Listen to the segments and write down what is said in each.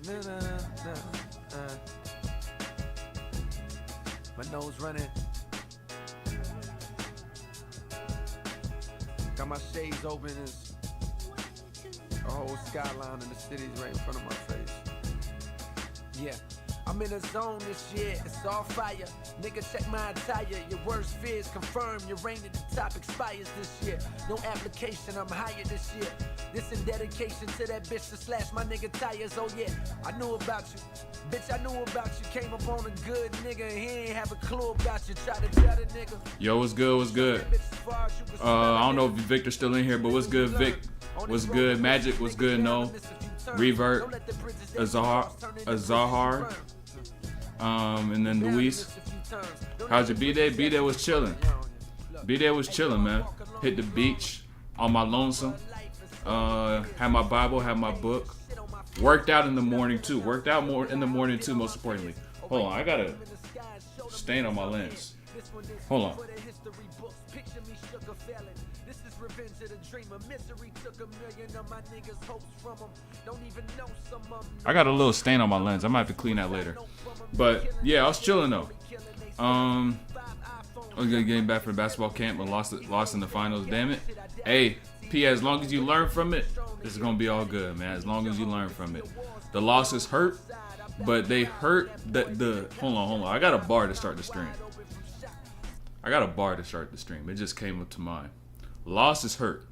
Nah, nah, nah, my nose running. Got my shades open. It's a whole skyline in the city's right in front of my face. Yeah. I'm in a zone this year, it's all fire. Nigga, check my attire. Your worst fears confirm. Your reign at the top expires this year. No application, I'm higher this year. This in dedication to that bitch to slash my nigga tires. Oh yeah, I knew about you. Bitch, I knew about you. Came up on a good nigga and he ain't have a clue about you. Try to tell the nigga. Yo, what's good? What's good? I don't know if Victor's still in here, but what's good, Vic? What's good, Magic? What's good, No? Revert, Azahar, and then Luis. How's your B-Day? B-Day was chilling. B-Day was chilling, man. Hit the beach on my lonesome. Had my Bible, had my book. Worked out in the morning too. Worked out more in the morning too, most importantly. Hold on, I got a stain on my lens. Hold on. I got a little stain on my lens. I might have to clean that later. But yeah, I was chilling though. I was getting back from the basketball camp but lost in the finals. Damn it. Hey, P, as long as you learn from it, it's gonna be all good, man. As long as you learn from it. The losses hurt, but they hurt the hold on. I got a bar to start the stream. It just came up to mind. Losses hurt,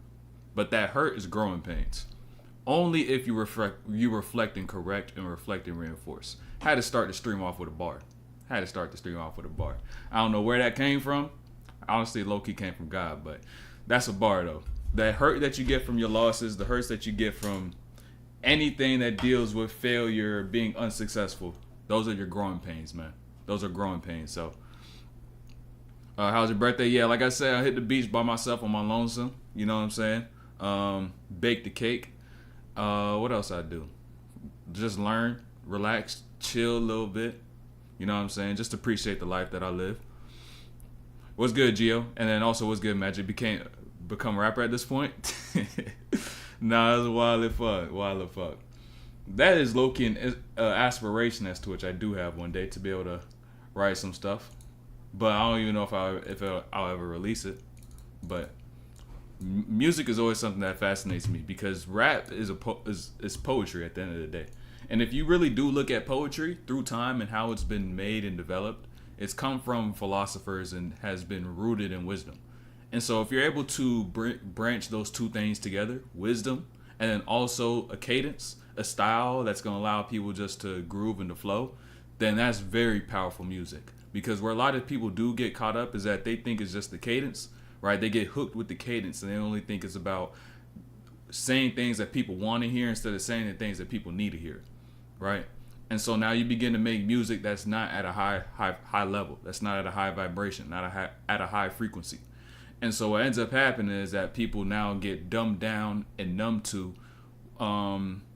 but that hurt is growing pains. Only if you reflect and correct and reflect and reinforce. Had to start the stream off with a bar. I don't know where that came from. Honestly, low-key came from God, but that's a bar though. That hurt that you get from your losses, the hurts that you get from anything that deals with failure, being unsuccessful, those are your growing pains, man. Those are growing pains. So, how's your birthday? Yeah, like I said, I hit the beach by myself on my lonesome. You know what I'm saying? Baked the cake. What else I do? Just learn, relax, chill a little bit. You know what I'm saying? Just appreciate the life that I live. What's good, Gio? And then also, what's good, Magic? Become a rapper at this point? Nah, that's wild as fuck. That is low-key an aspiration as to which I do have one day to be able to write some stuff. But I don't even know if I'll ever release it. But music is always something that fascinates me because rap is poetry at the end of the day. And if you really do look at poetry through time and how it's been made and developed, it's come from philosophers and has been rooted in wisdom. And so if you're able to branch those two things together, wisdom, and then also a cadence, a style that's going to allow people just to groove and to flow, then that's very powerful music. Because where a lot of people do get caught up is that they think it's just the cadence, right? They get hooked with the cadence and they only think it's about saying things that people want to hear instead of saying the things that people need to hear, right? And so now you begin to make music that's not at a high level, that's not at a high vibration, not at a high frequency. And so what ends up happening is that people now get dumbed down and numb to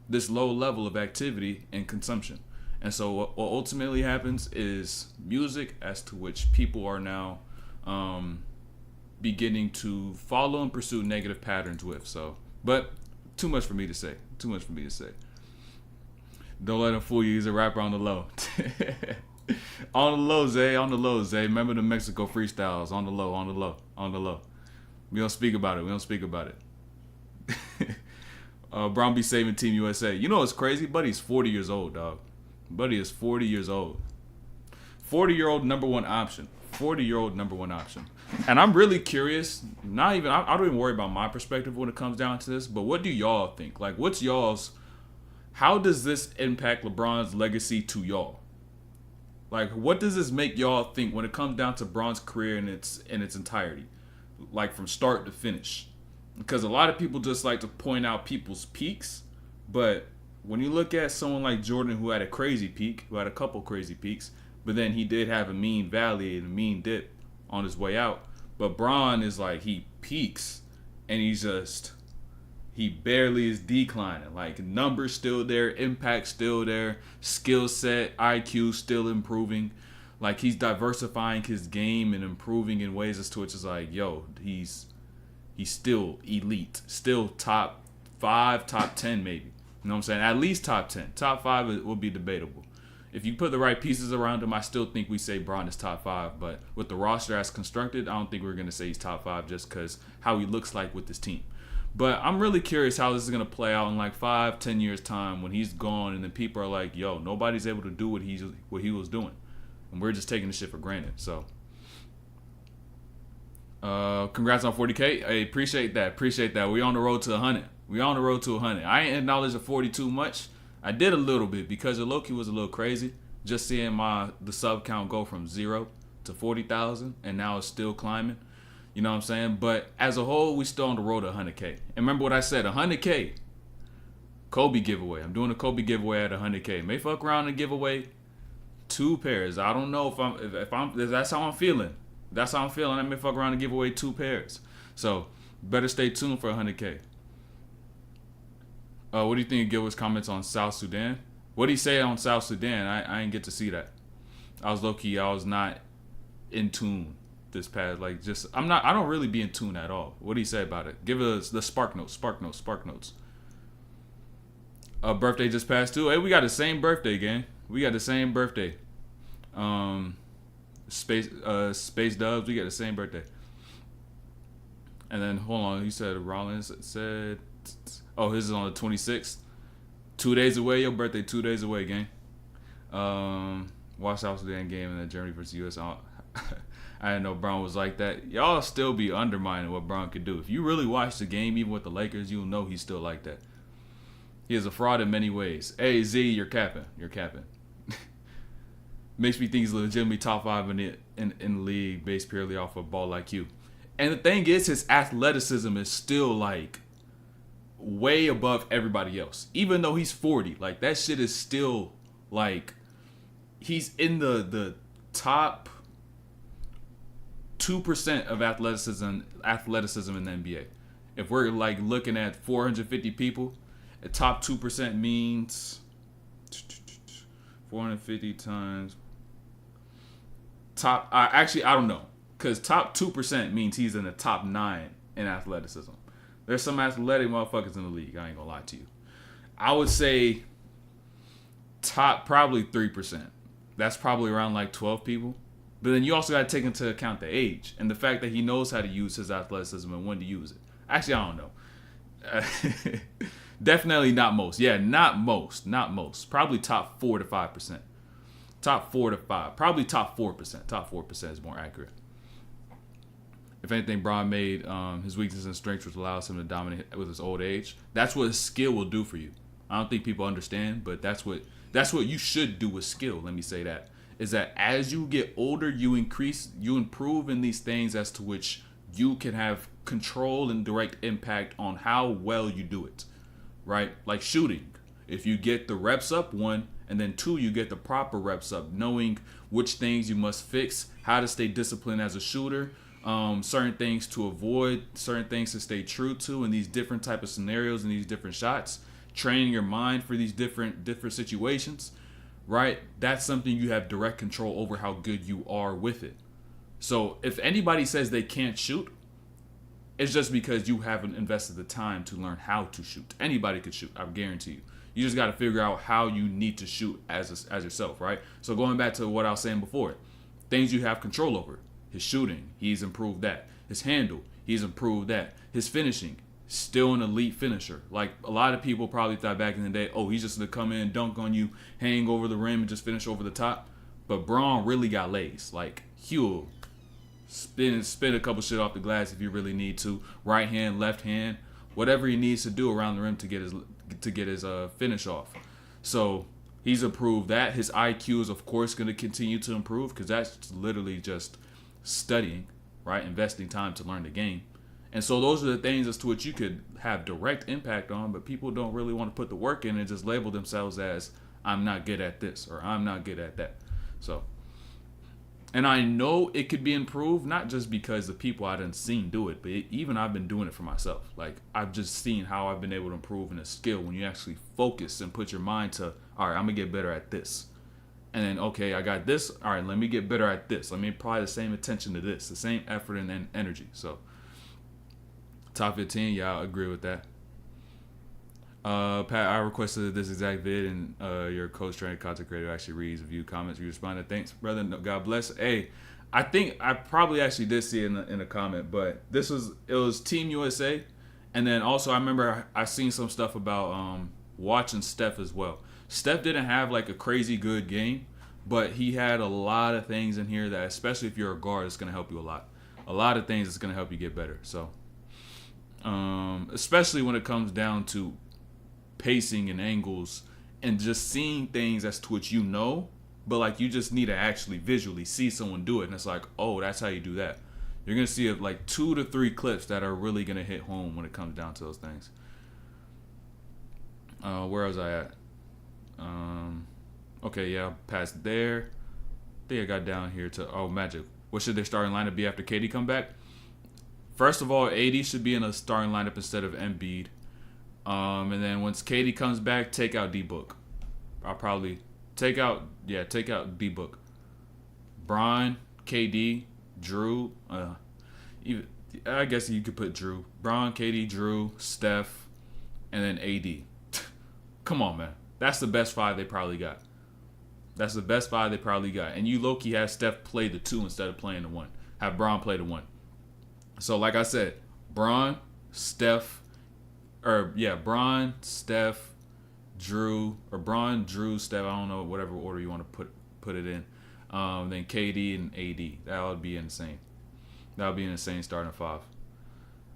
this low level of activity and consumption. And so what ultimately happens is music as to which people are now beginning to follow and pursue negative patterns with. So, but too much for me to say. Don't let him fool you. He's a rapper on the low. On the low, Zay. Remember the Mexico freestyles. On the low. We don't speak about it. Brown be saving Team USA. You know what's crazy? Buddy's 40 years old, dog. Buddy is 40 years old. 40-year-old number one option. And I'm really curious. I don't even worry about my perspective when it comes down to this. But what do y'all think? Like, what's y'all's? How does this impact LeBron's legacy to y'all? Like, what does this make y'all think when it comes down to Bron's career in its entirety? Like, from start to finish. Because a lot of people just like to point out people's peaks. But when you look at someone like Jordan, who had a crazy peak, who had a couple crazy peaks, but then he did have a mean valley and a mean dip on his way out. But Bron is like, he peaks, and he barely is declining. Like, numbers still there, impact still there, skill set, IQ still improving. Like, he's diversifying his game and improving in ways as to which is like, yo, he's still elite, still top 5, top 10 maybe. You know what I'm saying? At least top 10. Top 5 will be debatable. If you put the right pieces around him, I still think we say Bron is top 5. But with the roster as constructed, I don't think we're going to say he's top 5 just because how he looks like with this team. But I'm really curious how this is going to play out in like 5-10 years time when he's gone and then people are like, yo, nobody's able to do what he was doing. And we're just taking the shit for granted. So congrats on 40K. Hey, appreciate that. We on the road to 100. I ain't acknowledged the 40 too much. I did a little bit because the low-key was a little crazy. Just seeing the sub count go from 0 to 40,000 and now it's still climbing. You know what I'm saying? But as a whole, we still on the road to 100K. And remember what I said, 100K. Kobe giveaway. I'm doing a Kobe giveaway at 100K. May fuck around and give away 2 pairs. I don't know if that's how I'm feeling. I may fuck around and give away 2 pairs. So better stay tuned for 100K. What do you think of Gilbert's comments on South Sudan? What did he say on South Sudan? I didn't get to see that. I was not in tune this past, I don't really be in tune at all. What did he say about it? Give us the spark notes. Birthday just passed too. Hey, we got the same birthday, gang. Space Dubs, we got the same birthday. And then hold on, you said Rollins said, oh, his is on the 26th. 2 days away, your birthday 2 days away, gang. Watch South Sudan game and then Germany versus US. I didn't know Bron was like that. Y'all still be undermining what Bron could do. If you really watch the game, even with the Lakers, you'll know he's still like that. He is a fraud in many ways. Hey, Z, you're capping. Makes me think he's legitimately top 5 in the league based purely off of ball IQ. And the thing is, his athleticism is still like way above everybody else. Even though he's 40, like that shit is still like he's in the top 2% of athleticism in the NBA. If we're like looking at 450 people, the top 2% means 450 times top. Actually, I don't know, because top 2% means he's in the top 9 in athleticism. There's some athletic motherfuckers in the league. I ain't gonna lie to you. I would say top probably 3%. That's probably around like 12 people. But then you also got to take into account the age and the fact that he knows how to use his athleticism and when to use it. Actually, I don't know. Definitely not most. Yeah, not most. Probably top 4 to 5%. Top 4 to 5. Probably top 4%. Top 4% is more accurate. If anything, Bron made his weaknesses and strengths, which allows him to dominate with his old age. That's what his skill will do for you. I don't think people understand, but that's what you should do with skill. Let me say that. Is that as you get older, you improve in these things as to which you can have control and direct impact on how well you do it, right? Like shooting. If you get the reps up, 1, and then 2, you get the proper reps up, knowing which things you must fix, how to stay disciplined as a shooter, certain things to avoid, certain things to stay true to in these different type of scenarios and these different shots, training your mind for these different situations. Right? That's something you have direct control over how good you are with it. So if anybody says they can't shoot, it's just because you haven't invested the time to learn how to shoot. Anybody could shoot, I guarantee you. You just got to figure out how you need to shoot as yourself, right? So going back to what I was saying before, things you have control over. His shooting, he's improved that. His handle, he's improved that. His finishing, still an elite finisher. Like a lot of people probably thought back in the day, oh, he's just gonna come in, dunk on you, hang over the rim, and just finish over the top. But Bron really got lays. Like he'll spin a couple shit off the glass if you really need to. Right hand, left hand, whatever he needs to do around the rim to get his finish off. So he's improved that. His IQ is of course gonna continue to improve because that's literally just studying, right? Investing time to learn the game. And so those are the things as to which you could have direct impact on, but people don't really want to put the work in and just label themselves as, I'm not good at this or I'm not good at that. So, and I know it could be improved, not just because the people I done seen do it, but even I've been doing it for myself. Like, I've just seen how I've been able to improve in a skill when you actually focus and put your mind to, all right, I'm going to get better at this. And then, okay, I got this. All right, let me get better at this. Let me apply the same attention to this, the same effort and energy. So, top 15, yeah, I agree with that. Pat, I requested this exact vid, and your coach, trainer, content creator actually reads, review, comments, you responded. Thanks, brother. No, God bless. Hey, I think I probably actually did see it in a comment, but it was Team USA, and then also I remember I seen some stuff about watching Steph as well. Steph didn't have like a crazy good game, but he had a lot of things in here that, especially if you're a guard, it's gonna help you a lot. A lot of things that's gonna help you get better. So, especially when it comes down to pacing and angles and just seeing things as to which you know, but like you just need to actually visually see someone do it, and it's like, oh, that's how you do that. You're gonna see like 2 to 3 clips that are really gonna hit home when it comes down to those things. Where was I at? Okay, yeah, past there. I think I got down here to Magic. What should their starting lineup be after KD come back? First of all, AD should be in a starting lineup instead of Embiid. And then once KD comes back, take out D-Book. I'll probably take out D-Book. Bron, KD, Drew. Even I guess you could put Drew. Bron, KD, Drew, Steph, and then AD. Come on, man. That's the best 5 they probably got. And you low-key have Steph play the 2 instead of playing the 1. Have Bron play the 1. So like I said, Bron, Steph, Drew, or Bron, Drew, Steph, I don't know, whatever order you want to put it in. Then KD and AD. That would be insane. That would be an insane starting 5.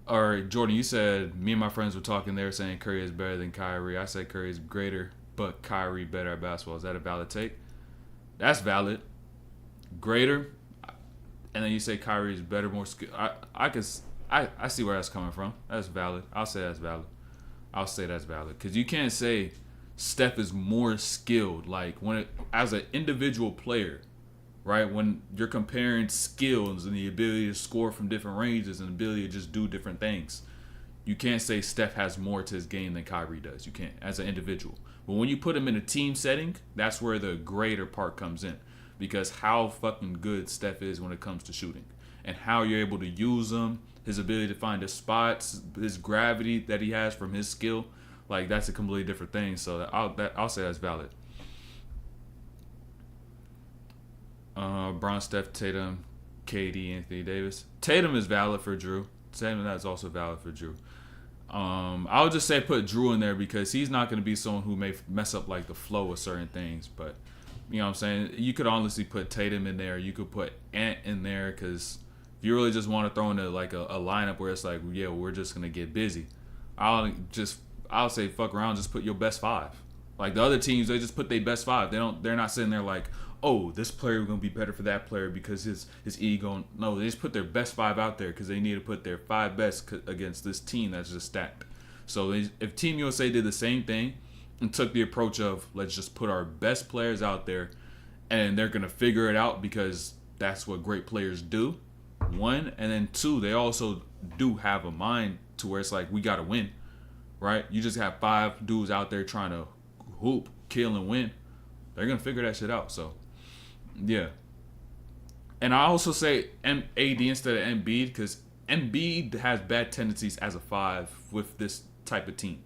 All right, Jordan, you said me and my friends were talking there saying Curry is better than Kyrie. I said Curry is greater, but Kyrie better at basketball. Is that a valid take? That's valid. Greater, and then you say Kyrie is better, more skilled. I see where that's coming from. That's valid. I'll say that's valid. Because you can't say Steph is more skilled. Like as an individual player, right? When you're comparing skills and the ability to score from different ranges and the ability to just do different things, you can't say Steph has more to his game than Kyrie does. You can't, as an individual. But when you put him in a team setting, that's where the greater part comes in. Because how fucking good Steph is when it comes to shooting. And how you're able to use him, his ability to find his spots, his gravity that he has from his skill. Like, that's a completely different thing. So I'll say that's valid. Bron, Steph, Tatum, KD, Anthony Davis. Tatum is valid for Drew. Tatum is also valid for Drew. I'll just say put Drew in there because he's not going to be someone who may mess up like the flow of certain things. But, you know what I'm saying? You could honestly put Tatum in there. You could put Ant in there because if you really just want to throw in a lineup where it's like, yeah, we're just going to get busy. I'll say fuck around, just put your best 5. Like the other teams, they just put their best 5. They're not sitting there like, oh, this player is going to be better for that player because his ego. No, they just put their best 5 out there because they need to put their 5 best against this team that's just stacked. So if Team USA did the same thing and took the approach of let's just put our best players out there and they're going to figure it out because that's what great players do, 1, and then 2, they also do have a mind to where it's like we got to win, right? You just have 5 dudes out there trying to hoop, kill, and win. They're going to figure that shit out, so. Yeah. And I also say AD instead of Embiid because Embiid has bad tendencies as a 5 with this type of team.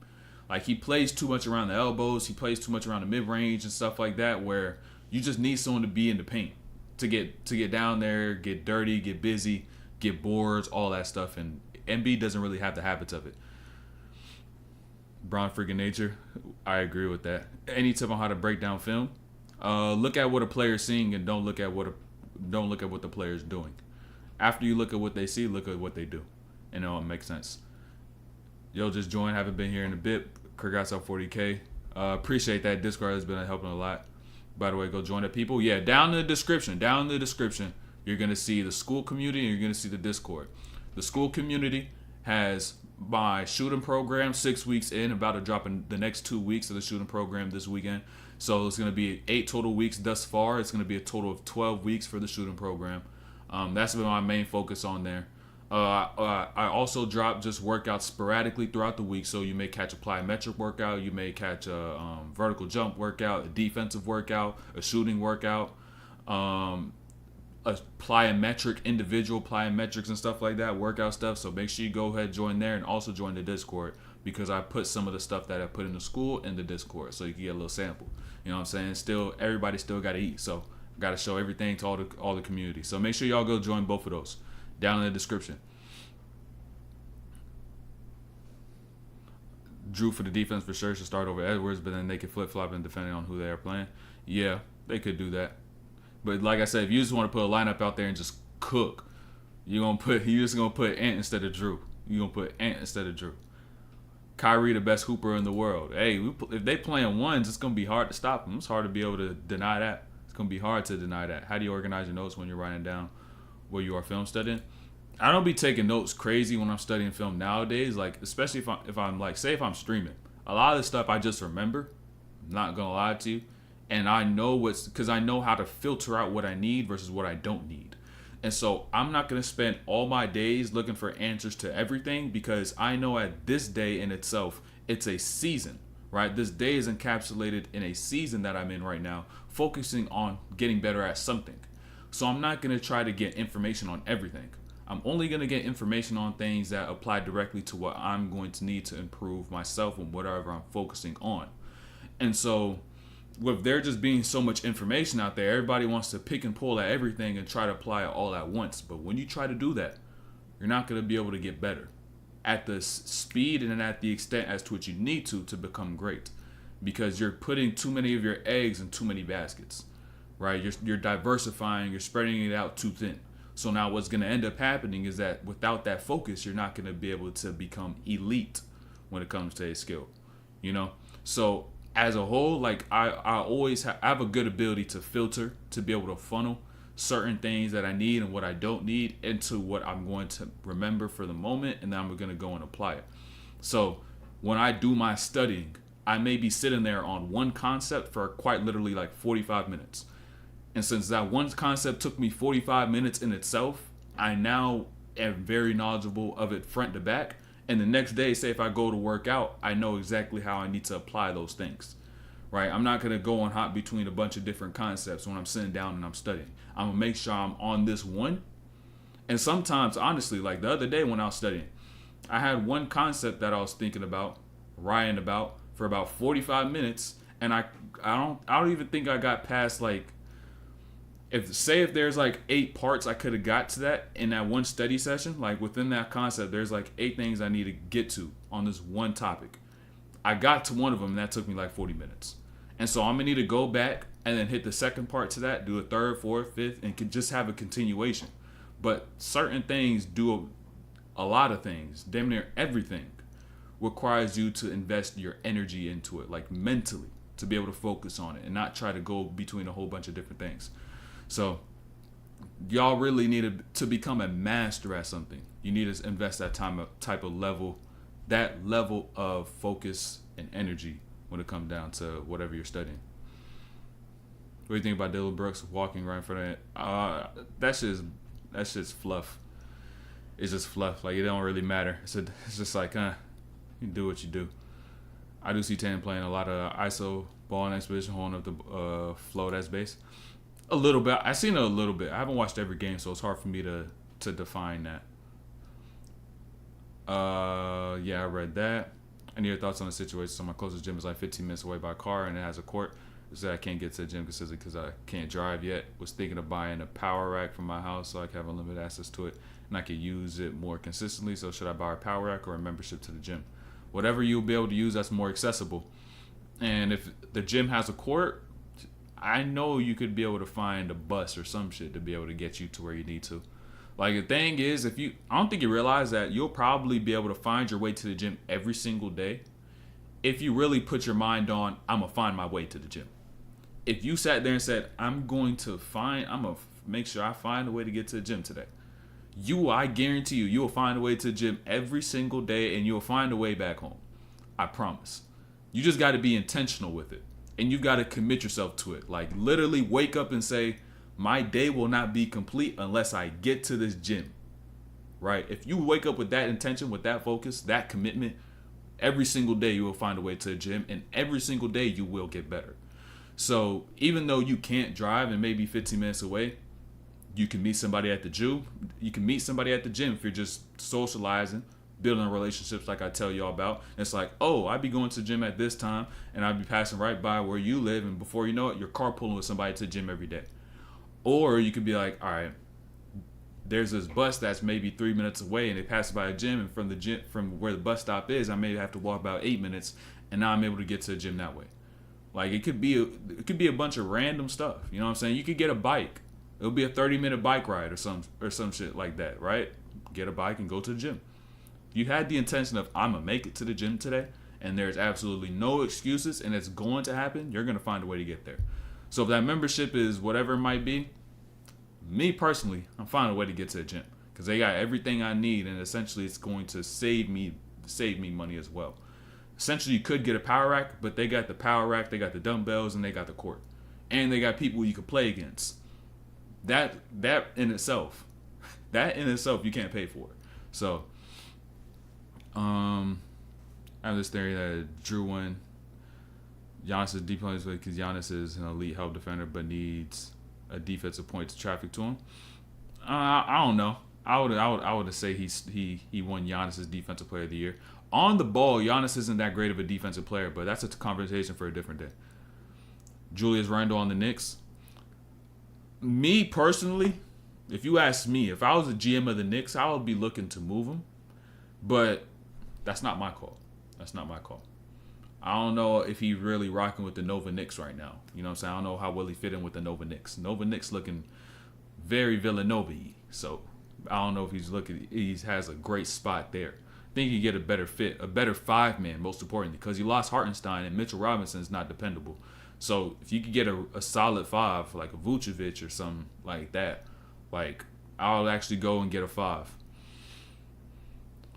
Like he plays too much around the elbows. He plays too much around the mid-range and stuff like that where you just need someone to be in the paint to get down there, get dirty, get busy, get boards, all that stuff. And Embiid doesn't really have the habits of it. Bron freaking nature. I agree with that. Any tip on how to break down film? Look at what a player's seeing and don't look at what the player's doing. After you look at what they see, look at what they do, and it'll make sense. Yo, just joined. Haven't been here in a bit. Congrats on 40K. Appreciate that. Discord has been helping a lot. By the way, go join the people. Yeah, down in the description, you're gonna see the school community and you're gonna see the Discord. The school community has my shooting program 6 weeks in, about to drop in the next 2 weeks of the shooting program this weekend. So it's going to be 8 total weeks thus far. It's going to be a total of 12 weeks for the shooting program. That's been my main focus on there. I also drop just workouts sporadically throughout the week. So you may catch a plyometric workout. You may catch a vertical jump workout, a defensive workout, a shooting workout. plyometric, individual plyometrics and stuff like that, workout stuff. So make sure you go ahead, join there, and also join the Discord, because I put some of the stuff that I put in the school in the Discord, so you can get a little sample. You know what I'm saying? Still, everybody still got to eat, so got to show everything to all the community. So make sure y'all go join both of those down in the description. Drew for the defense for sure should start over Edwards, but then they could flip flop and depending on who they are playing. Yeah, they could do that. But like I said, if you just want to put a lineup out there and just cook, you just gonna put Ant instead of Drew. You gonna put Ant instead of Drew. Kyrie, the best hooper in the world. Hey, if they playing ones, it's gonna be hard to stop them. It's hard to be able to deny that. It's gonna be hard to deny that. How do you organize your notes when you're writing down where you are film studying? I don't be taking notes crazy when I'm studying film nowadays. Like, especially if I'm like, say if I'm streaming, a lot of the stuff I just remember. I'm not gonna lie to you, and I know because I know how to filter out what I need versus what I don't need. And so I'm not going to spend all my days looking for answers to everything, because I know at this day in itself, it's a season, right? This day is encapsulated in a season that I'm in right now, focusing on getting better at something. So I'm not going to try to get information on everything. I'm only going to get information on things that apply directly to what I'm going to need to improve myself and whatever I'm focusing on. And so with there just being so much information out there, everybody wants to pick and pull at everything and try to apply it all at once. But when you try to do that, you're not going to be able to get better at the speed and at the extent as to what you need to become great, because you're putting too many of your eggs in too many baskets, right? You're diversifying, you're spreading it out too thin. So now what's going to end up happening is that without that focus, you're not going to be able to become elite when it comes to a skill, you know? So as a whole, like I always have a good ability to filter, to be able to funnel certain things that I need and what I don't need into what I'm going to remember for the moment, and then I'm going to go and apply it. So when I do my studying, I may be sitting there on one concept for quite literally like 45 minutes. And since that one concept took me 45 minutes in itself, I now am very knowledgeable of it front to back. And the next day, say if I go to work out, I know exactly how I need to apply those things, right? I'm not going to go on hop between a bunch of different concepts when I'm sitting down and I'm studying. I'm going to make sure I'm on this one. And sometimes, honestly, like the other day when I was studying, I had one concept that I was thinking about, writing about for about 45 minutes. And I don't even think I got past like, if there's like 8 parts I could have got to that in that one study session, like within that concept, there's like 8 things I need to get to on this one topic. I got to one of them, and that took me like 40 minutes. And so I'm gonna need to go back and then hit the second part to that, do a third, fourth, fifth, and can just have a continuation. But certain things do a lot of things, damn near everything requires you to invest your energy into it, like mentally, to be able to focus on it and not try to go between a whole bunch of different things. So y'all really need to become a master at something. You need to invest that level of focus and energy when it comes down to whatever you're studying. What do you think about Dylan Brooks walking right in front of it? That's just fluff. It's just fluff. Like, it don't really matter. It's just like, you do what you do. I do see Tan playing a lot of ISO ball and expedition, holding up the flow that's base. A little bit. I've seen it a little bit. I haven't watched every game, so it's hard for me to define that. Yeah, I read that. Any other thoughts on the situation? So my closest gym is like 15 minutes away by car, and it has a court. So I can't get to the gym because I can't drive yet. Was thinking of buying a power rack from my house so I can have unlimited access to it, and I can use it more consistently. So should I buy a power rack or a membership to the gym? Whatever you'll be able to use that's more accessible. And if the gym has a court, I know you could be able to find a bus or some shit to be able to get you to where you need to. Like, the thing is, I don't think you realize that you'll probably be able to find your way to the gym every single day if you really put your mind on, I'm going to find my way to the gym. If you sat there and said, I'm going to make sure I find a way to get to the gym today. I guarantee you'll find a way to the gym every single day, and you'll find a way back home. I promise. You just got to be intentional with it. And you got to commit yourself to it. Like, literally wake up and say, my day will not be complete unless I get to this gym. Right? If you wake up with that intention, with that focus, that commitment, every single day you will find a way to the gym, and every single day you will get better. So even though you can't drive and maybe 15 minutes away, You can meet somebody at the gym. You can meet somebody at the gym if you're just socializing, building relationships like I tell y'all about. It's like, oh, I'd be going to the gym at this time and I'd be passing right by where you live, and before you know it, you're carpooling with somebody to the gym every day. Or you could be like, all right, there's this bus that's maybe 3 minutes away and they pass by a gym, and from the gym, from where the bus stop is, I may have to walk about 8 minutes, and now I'm able to get to the gym that way. Like it could be a bunch of random stuff. You know what I'm saying? You could get a bike. It'll be a 30-minute bike ride or some shit like that, right? Get a bike and go to the gym. You had the intention of, I'm gonna make it to the gym today, and there's absolutely no excuses, and it's going to happen. You're gonna find a way to get there. So if that membership is whatever it might be, me personally, I'm finding a way to get to the gym because they got everything I need, and essentially it's going to save me money as well. Essentially, you could get a power rack, but they got the power rack, they got the dumbbells, and they got the court, and they got people you can play against. That in itself, you can't pay for it. So, I have this theory that Drew won. Giannis is deep on his way because Giannis is an elite help defender, but needs a defensive point to traffic to him. I don't know. I would say he won Giannis's defensive player of the year. On the ball, Giannis isn't that great of a defensive player, but that's a conversation for a different day. Julius Randle on the Knicks. Me personally, if you ask me, if I was the GM of the Knicks, I would be looking to move him. But that's not my call. I don't know if he's really rocking with the Nova Knicks right now. You know what I'm saying? I don't know how well he fit in with the Nova Knicks. Nova Knicks looking very Villanova-y. So I don't know if he has a great spot there. I think he get a better fit, a better 5-man, most importantly, because he lost Hartenstein and Mitchell Robinson is not dependable. So if you could get a solid 5, like a Vucevic or something like that, like I'll actually go and get a 5.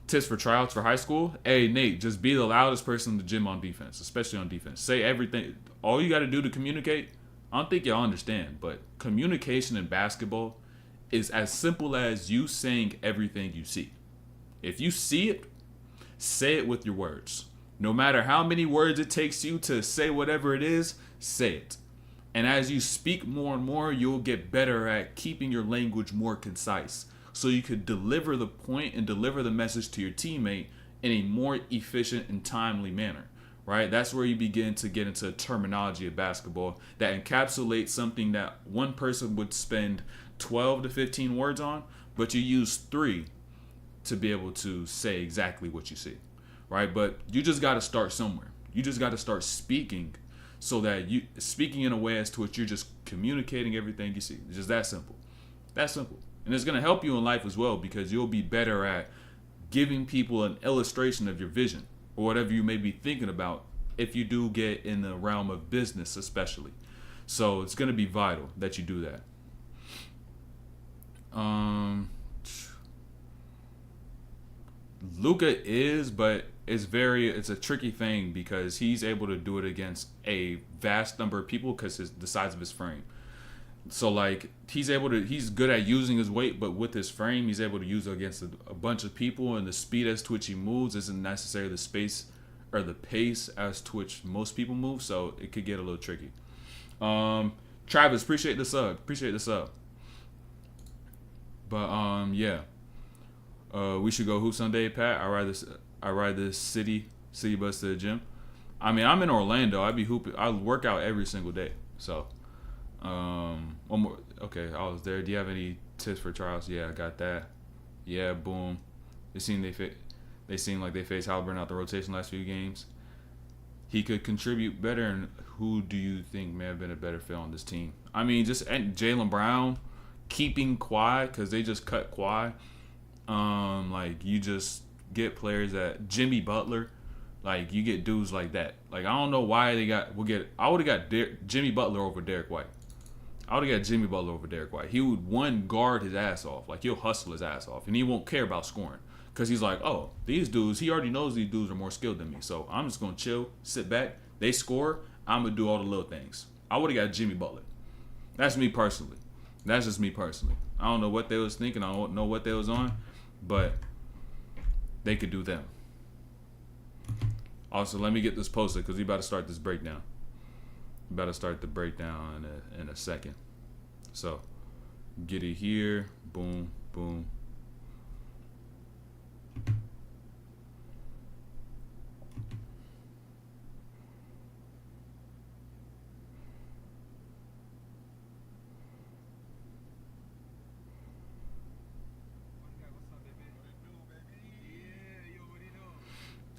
Tips for tryouts for high school. Hey, Nate, just be the loudest person in the gym on defense, especially on defense. Say everything. All you got to do to communicate, I don't think y'all understand, but communication in basketball is as simple as you saying everything you see. If you see it, say it with your words. No matter how many words it takes you to say whatever it is, say it. And as you speak more and more, you'll get better at keeping your language more concise, so you could deliver the point and deliver the message to your teammate in a more efficient and timely manner, right? That's where you begin to get into terminology of basketball that encapsulates something that one person would spend 12 to 15 words on, but you use 3 to be able to say exactly what you see, right? But you just got to start somewhere. You just got to start speaking, so that you speaking in a way as to which you're just communicating everything you see. It's just that simple. That simple. And it's going to help you in life as well, because you'll be better at giving people an illustration of your vision or whatever you may be thinking about if you do get in the realm of business especially. So it's going to be vital that you do that. Luka is, but it's a tricky thing because he's able to do it against a vast number of people because the size of his frame. So like he's good at using his weight, but with his frame, he's able to use it against a bunch of people, and the speed as to which he moves isn't necessarily the space or the pace as to which most people move. So it could get a little tricky. Travis, appreciate the sub. But yeah. We should go hoop Sunday, Pat. I ride this city bus to the gym. I mean, I'm in Orlando. I be hooping. I work out every single day. So, one more. Okay, I was there. Do you have any tips for trials? Yeah, I got that. Yeah, boom. They seem like they faced Halliburton out the rotation last few games. He could contribute better. And who do you think may have been a better fit on this team? I mean, just Jaylen Brown keeping Kawhi, because they just cut Kawhi. Like you just get players that Jimmy Butler, like you get dudes like that. Like I don't know why I would have got Jimmy Butler over Derek White. He would guard his ass off. Like he'll hustle his ass off, and he won't care about scoring because he's like, oh, these dudes. He already knows these dudes are more skilled than me, so I'm just gonna chill, sit back. They score, I'm gonna do all the little things. I would have got Jimmy Butler. That's me personally. That's just me personally. I don't know what they was thinking. I don't know what they was on. But they could do them. Also, let me get this posted because we about to start this breakdown. We about to start the breakdown in a second. So, Get it here. Boom, boom.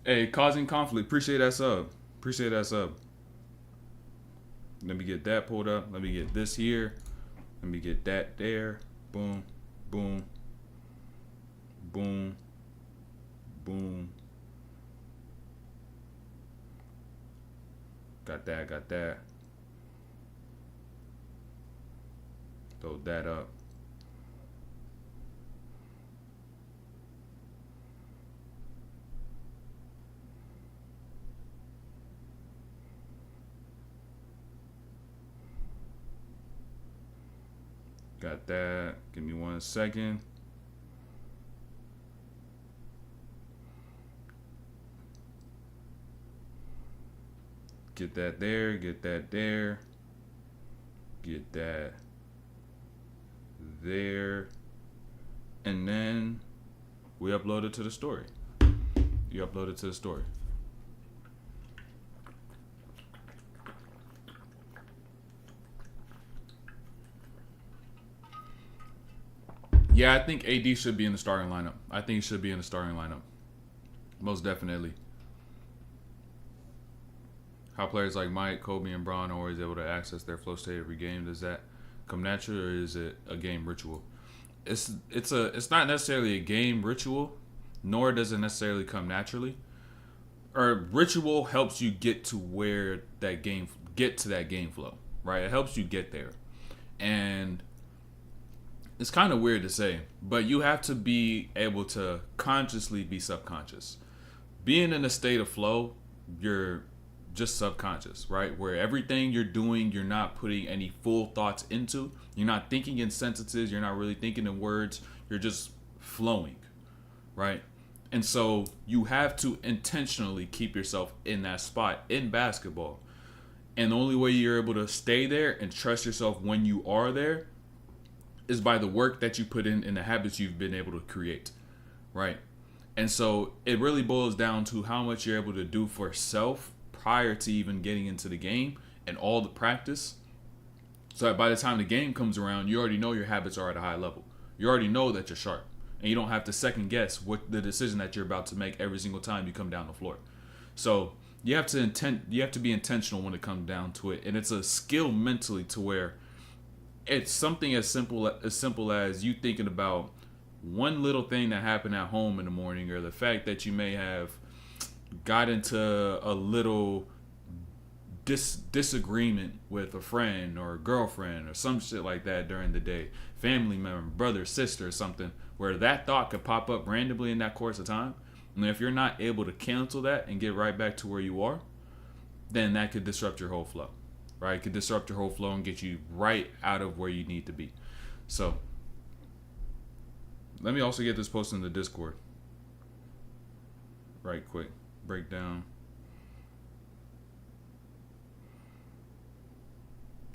Hey, causing conflict. Appreciate that sub. Appreciate that sub. Let me get that pulled up. Let me get this here. Let me get that there. Boom, boom, boom, boom. Got that, got that. Throw that up. Got that. Give me 1 second. Get that there. Get that there. Get that there. And then we upload it to the story. You upload it to the story. Yeah, I think AD should be in the starting lineup. I think he should be in the starting lineup. Most definitely. How players like Mike, Kobe, and Bron are always able to access their flow state every game. Does that come natural, or is it a game ritual? It's not necessarily a game ritual, nor does it necessarily come naturally. Or ritual helps you get to that game flow, right? It helps you get there. And it's kind of weird to say, but you have to be able to consciously be subconscious. Being in a state of flow, you're just subconscious, right? Where everything you're doing, you're not putting any full thoughts into. You're not thinking in sentences. You're not really thinking in words. You're just flowing, right? And so you have to intentionally keep yourself in that spot in basketball. And the only way you're able to stay there and trust yourself when you are there is by the work that you put in and the habits you've been able to create, right? And so it really boils down to how much you're able to do for self prior to even getting into the game and all the practice. So that by the time the game comes around, you already know your habits are at a high level. You already know that you're sharp. And you don't have to second guess what the decision that you're about to make every single time you come down the floor. So you have to be intentional when it comes down to it. And it's a skill mentally to where it's something as simple as you thinking about one little thing that happened at home in the morning, or the fact that you may have got into a little disagreement with a friend or a girlfriend or some shit like that during the day, family member, brother, sister, or something, where that thought could pop up randomly in that course of time. And if you're not able to cancel that and get right back to where you are, then that could disrupt your whole flow. Right? It could disrupt your whole flow and get you right out of where you need to be. So, let me also get this posted in the Discord. Right quick. Breakdown.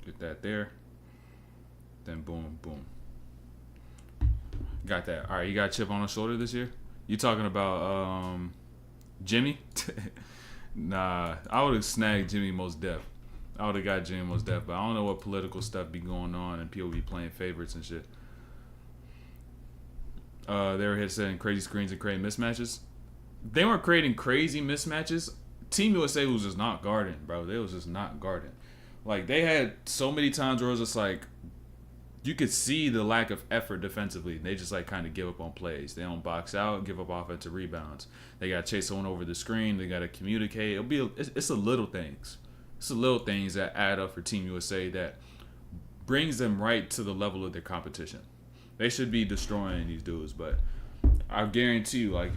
Get that there. Then boom, boom. Got that. All right, you got a chip on the shoulder this year? You talking about Jimmy? Nah, I would have snagged Jimmy most def. I would have got Jimmy most def, but I don't know what political stuff be going on and people be playing favorites and shit. They were here setting crazy screens and creating mismatches. They weren't creating crazy mismatches. Team USA was just not guarding, bro. They was just not guarding. Like, they had so many times where it was just like, you could see the lack of effort defensively. They just like kind of give up on plays. They don't box out, give up offensive rebounds. They got to chase someone over the screen. They got to communicate. It's the little things. It's the little things that add up for Team USA that brings them right to the level of their competition. They should be destroying these dudes, but I guarantee you, like,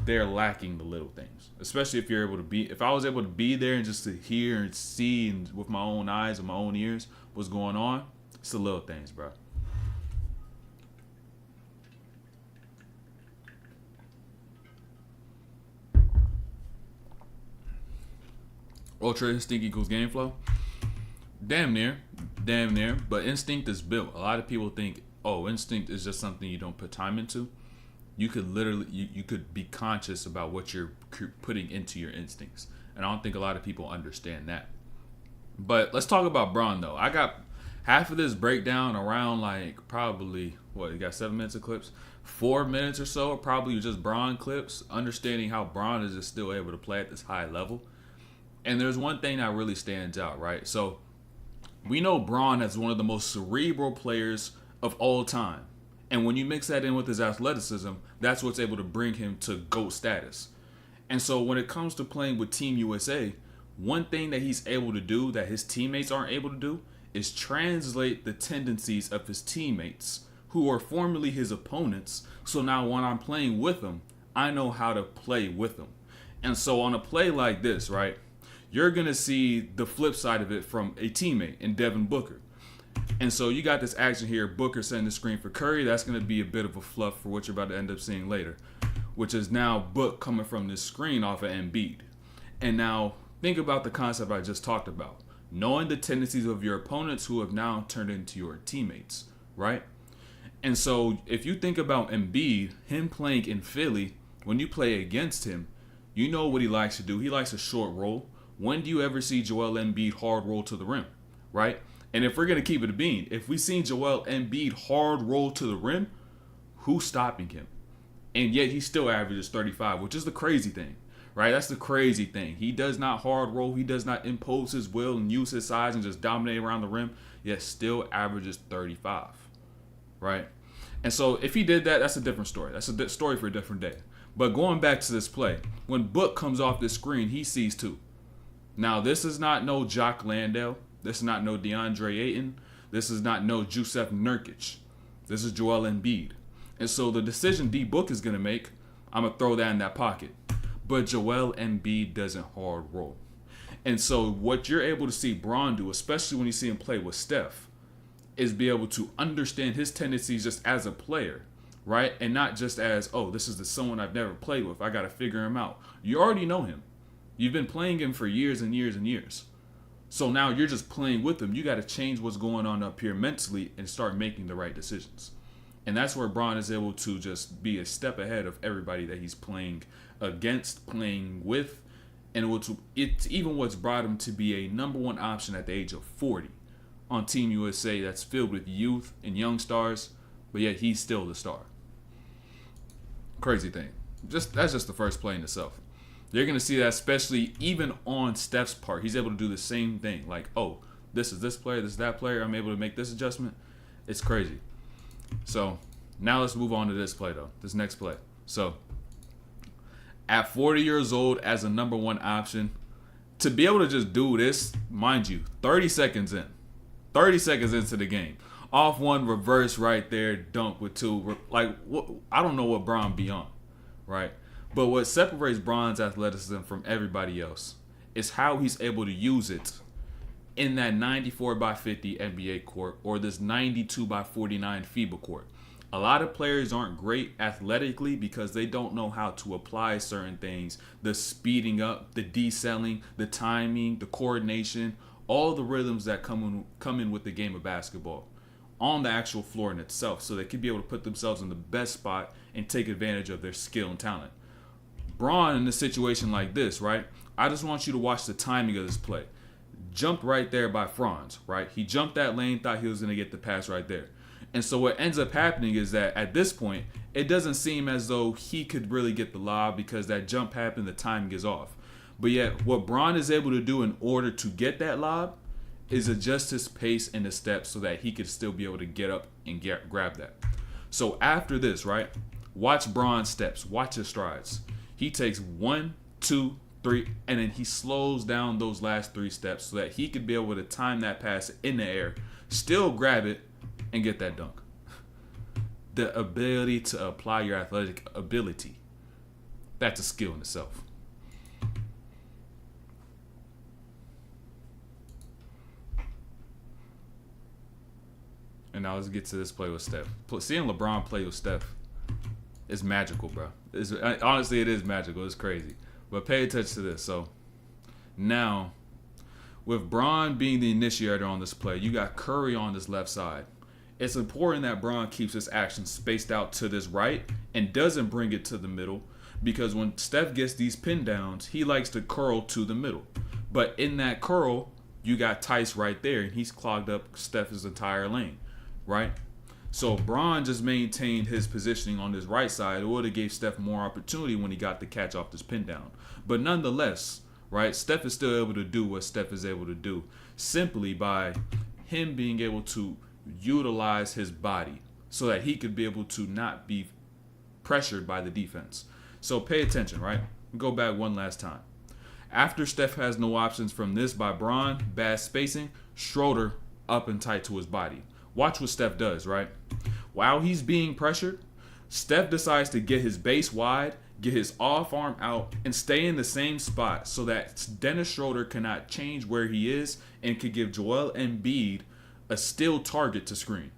they're lacking the little things. Especially if you're able to be. If I was able to be there and just to hear and see and with my own eyes and my own ears what's going on, it's the little things, bro. Ultra instinct equals game flow? Damn near. But instinct is built. A lot of people think oh, instinct is just something you don't put time into. You could literally, you could be conscious about what you're putting into your instincts. And I don't think a lot of people understand that. But let's talk about Braun, though. I got half of this breakdown around like probably, what, you got 7 minutes of clips? 4 minutes or so are probably just Braun clips, understanding how Braun is just still able to play at this high level. And there's one thing that really stands out, right? So we know Braun as one of the most cerebral players of all time. And when you mix that in with his athleticism, that's what's able to bring him to GOAT status. And so when it comes to playing with Team USA, one thing that he's able to do that his teammates aren't able to do is translate the tendencies of his teammates, who are formerly his opponents. So now when I'm playing with them, I know how to play with them. And so on a play like this, right, you're going to see the flip side of it from a teammate in Devin Booker. And so you got this action here, Booker setting the screen for Curry. That's going to be a bit of a fluff for what you're about to end up seeing later, which is now Book coming from this screen off of Embiid. And now think about the concept I just talked about. Knowing the tendencies of your opponents who have now turned into your teammates, right? And so if you think about Embiid, him playing in Philly, when you play against him, you know what he likes to do. He likes a short roll. When do you ever see Joel Embiid hard roll to the rim, right? And if we're going to keep it a bean, if we see Joel Embiid hard roll to the rim, who's stopping him? And yet he still averages 35, which is the crazy thing, right? That's the crazy thing. He does not hard roll. He does not impose his will and use his size and just dominate around the rim, yet still averages 35, right? And so if he did that, that's a different story. That's a story for a different day. But going back to this play, when Book comes off this screen, he sees two. Now, this is not no Jock Landale. This is not no DeAndre Ayton. This is not no Jusuf Nurkic. This is Joel Embiid. And so the decision D Book is going to make, I'm going to throw that in that pocket. But Joel Embiid doesn't hard roll. And so what you're able to see Braun do, especially when you see him play with Steph, is be able to understand his tendencies just as a player, right? And not just as, oh, this is someone I've never played with. I got to figure him out. You already know him. You've been playing him for years and years and years. So now you're just playing with him. You got to change what's going on up here mentally and start making the right decisions. And that's where Braun is able to just be a step ahead of everybody that he's playing against, playing with. And it's even what's brought him to be a number one option at the age of 40 on Team USA that's filled with youth and young stars, but yet he's still the star. Crazy thing. That's just the first play in itself. You're going to see that especially even on Steph's part. He's able to do the same thing. Like, oh, this is this player, this is that player. I'm able to make this adjustment. It's crazy. So now let's move on to this play, though. This next play. So at 40 years old as a number one option, to be able to just do this, mind you, 30 seconds in. 30 seconds into the game. Off one, reverse right there, dunk with two. Like, I don't know what Braun be on, right? But what separates Braun's athleticism from everybody else is how he's able to use it in that 94 by 50 NBA court or this 92 by 49 FIBA court. A lot of players aren't great athletically because they don't know how to apply certain things. The speeding up, the decelling, the timing, the coordination, all the rhythms that come in with the game of basketball on the actual floor in itself, so they can be able to put themselves in the best spot and take advantage of their skill and talent. Braun, in a situation like this, right? I just want you to watch the timing of this play. Jumped right there by Franz, right? He jumped that lane, thought he was going to get the pass right there. And so what ends up happening is that at this point, it doesn't seem as though he could really get the lob because that jump happened, the timing is off. But yet, what Braun is able to do in order to get that lob is adjust his pace and the steps so that he could still be able to get up and grab that. So after this, right, watch Braun's steps, watch his strides. He takes 1, 2, 3, and then he slows down those last 3 steps so that he could be able to time that pass in the air, still grab it, and get that dunk. The ability to apply your athletic ability, that's a skill in itself. And now let's get to this play with Steph. Seeing LeBron play with Steph is magical, bro. Honestly, it is magical. It's crazy. But pay attention to this. So now, with Braun being the initiator on this play, you got Curry on this left side. it's important that Bron keeps his action spaced out to this right and doesn't bring it to the middle, because when Steph gets these pin downs, he likes to curl to the middle. But in that curl, you got Tice right there, and he's clogged up Steph's entire lane, right? So Bron just maintained his positioning on his right side. It would have gave Steph more opportunity when he got the catch off this pin down. But nonetheless, right, Steph is still able to do what Steph is able to do simply by him being able to utilize his body so that he could be able to not be pressured by the defense. So pay attention, right? Go back one last time. After Steph has no options from this by Bron, bad spacing, Schroeder up and tight to his body. Watch what Steph does, right? While he's being pressured, Steph decides to get his base wide, get his off arm out, and stay in the same spot so that Dennis Schroeder cannot change where he is and could give Joel Embiid a still target to screen.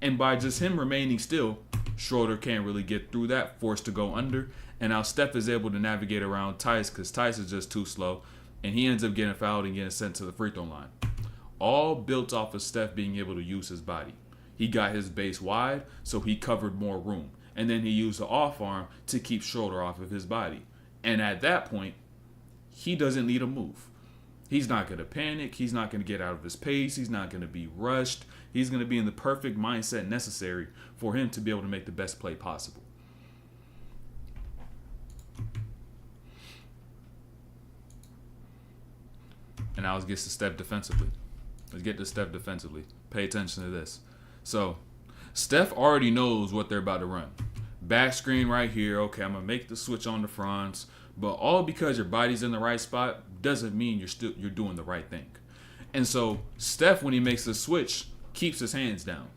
And by just him remaining still, Schroeder can't really get through that, forced to go under. And now Steph is able to navigate around Tice because Tice is just too slow. And he ends up getting fouled and getting sent to the free throw line. All built off of Steph being able to use his body. He got his base wide, so he covered more room. And then he used the off arm to keep Schroeder off of his body. And at that point, he doesn't need a move. He's not going to panic. He's not going to get out of his pace. He's not going to be rushed. He's going to be in the perfect mindset necessary for him to be able to make the best play possible. And now let's get to Steph defensively. Pay attention to this. So, Steph already knows what they're about to run. Back screen right here. Okay, I'm going to make the switch on the fronts. But all because your body's in the right spot doesn't mean you're doing the right thing. And so Steph, when he makes the switch, keeps his hands down.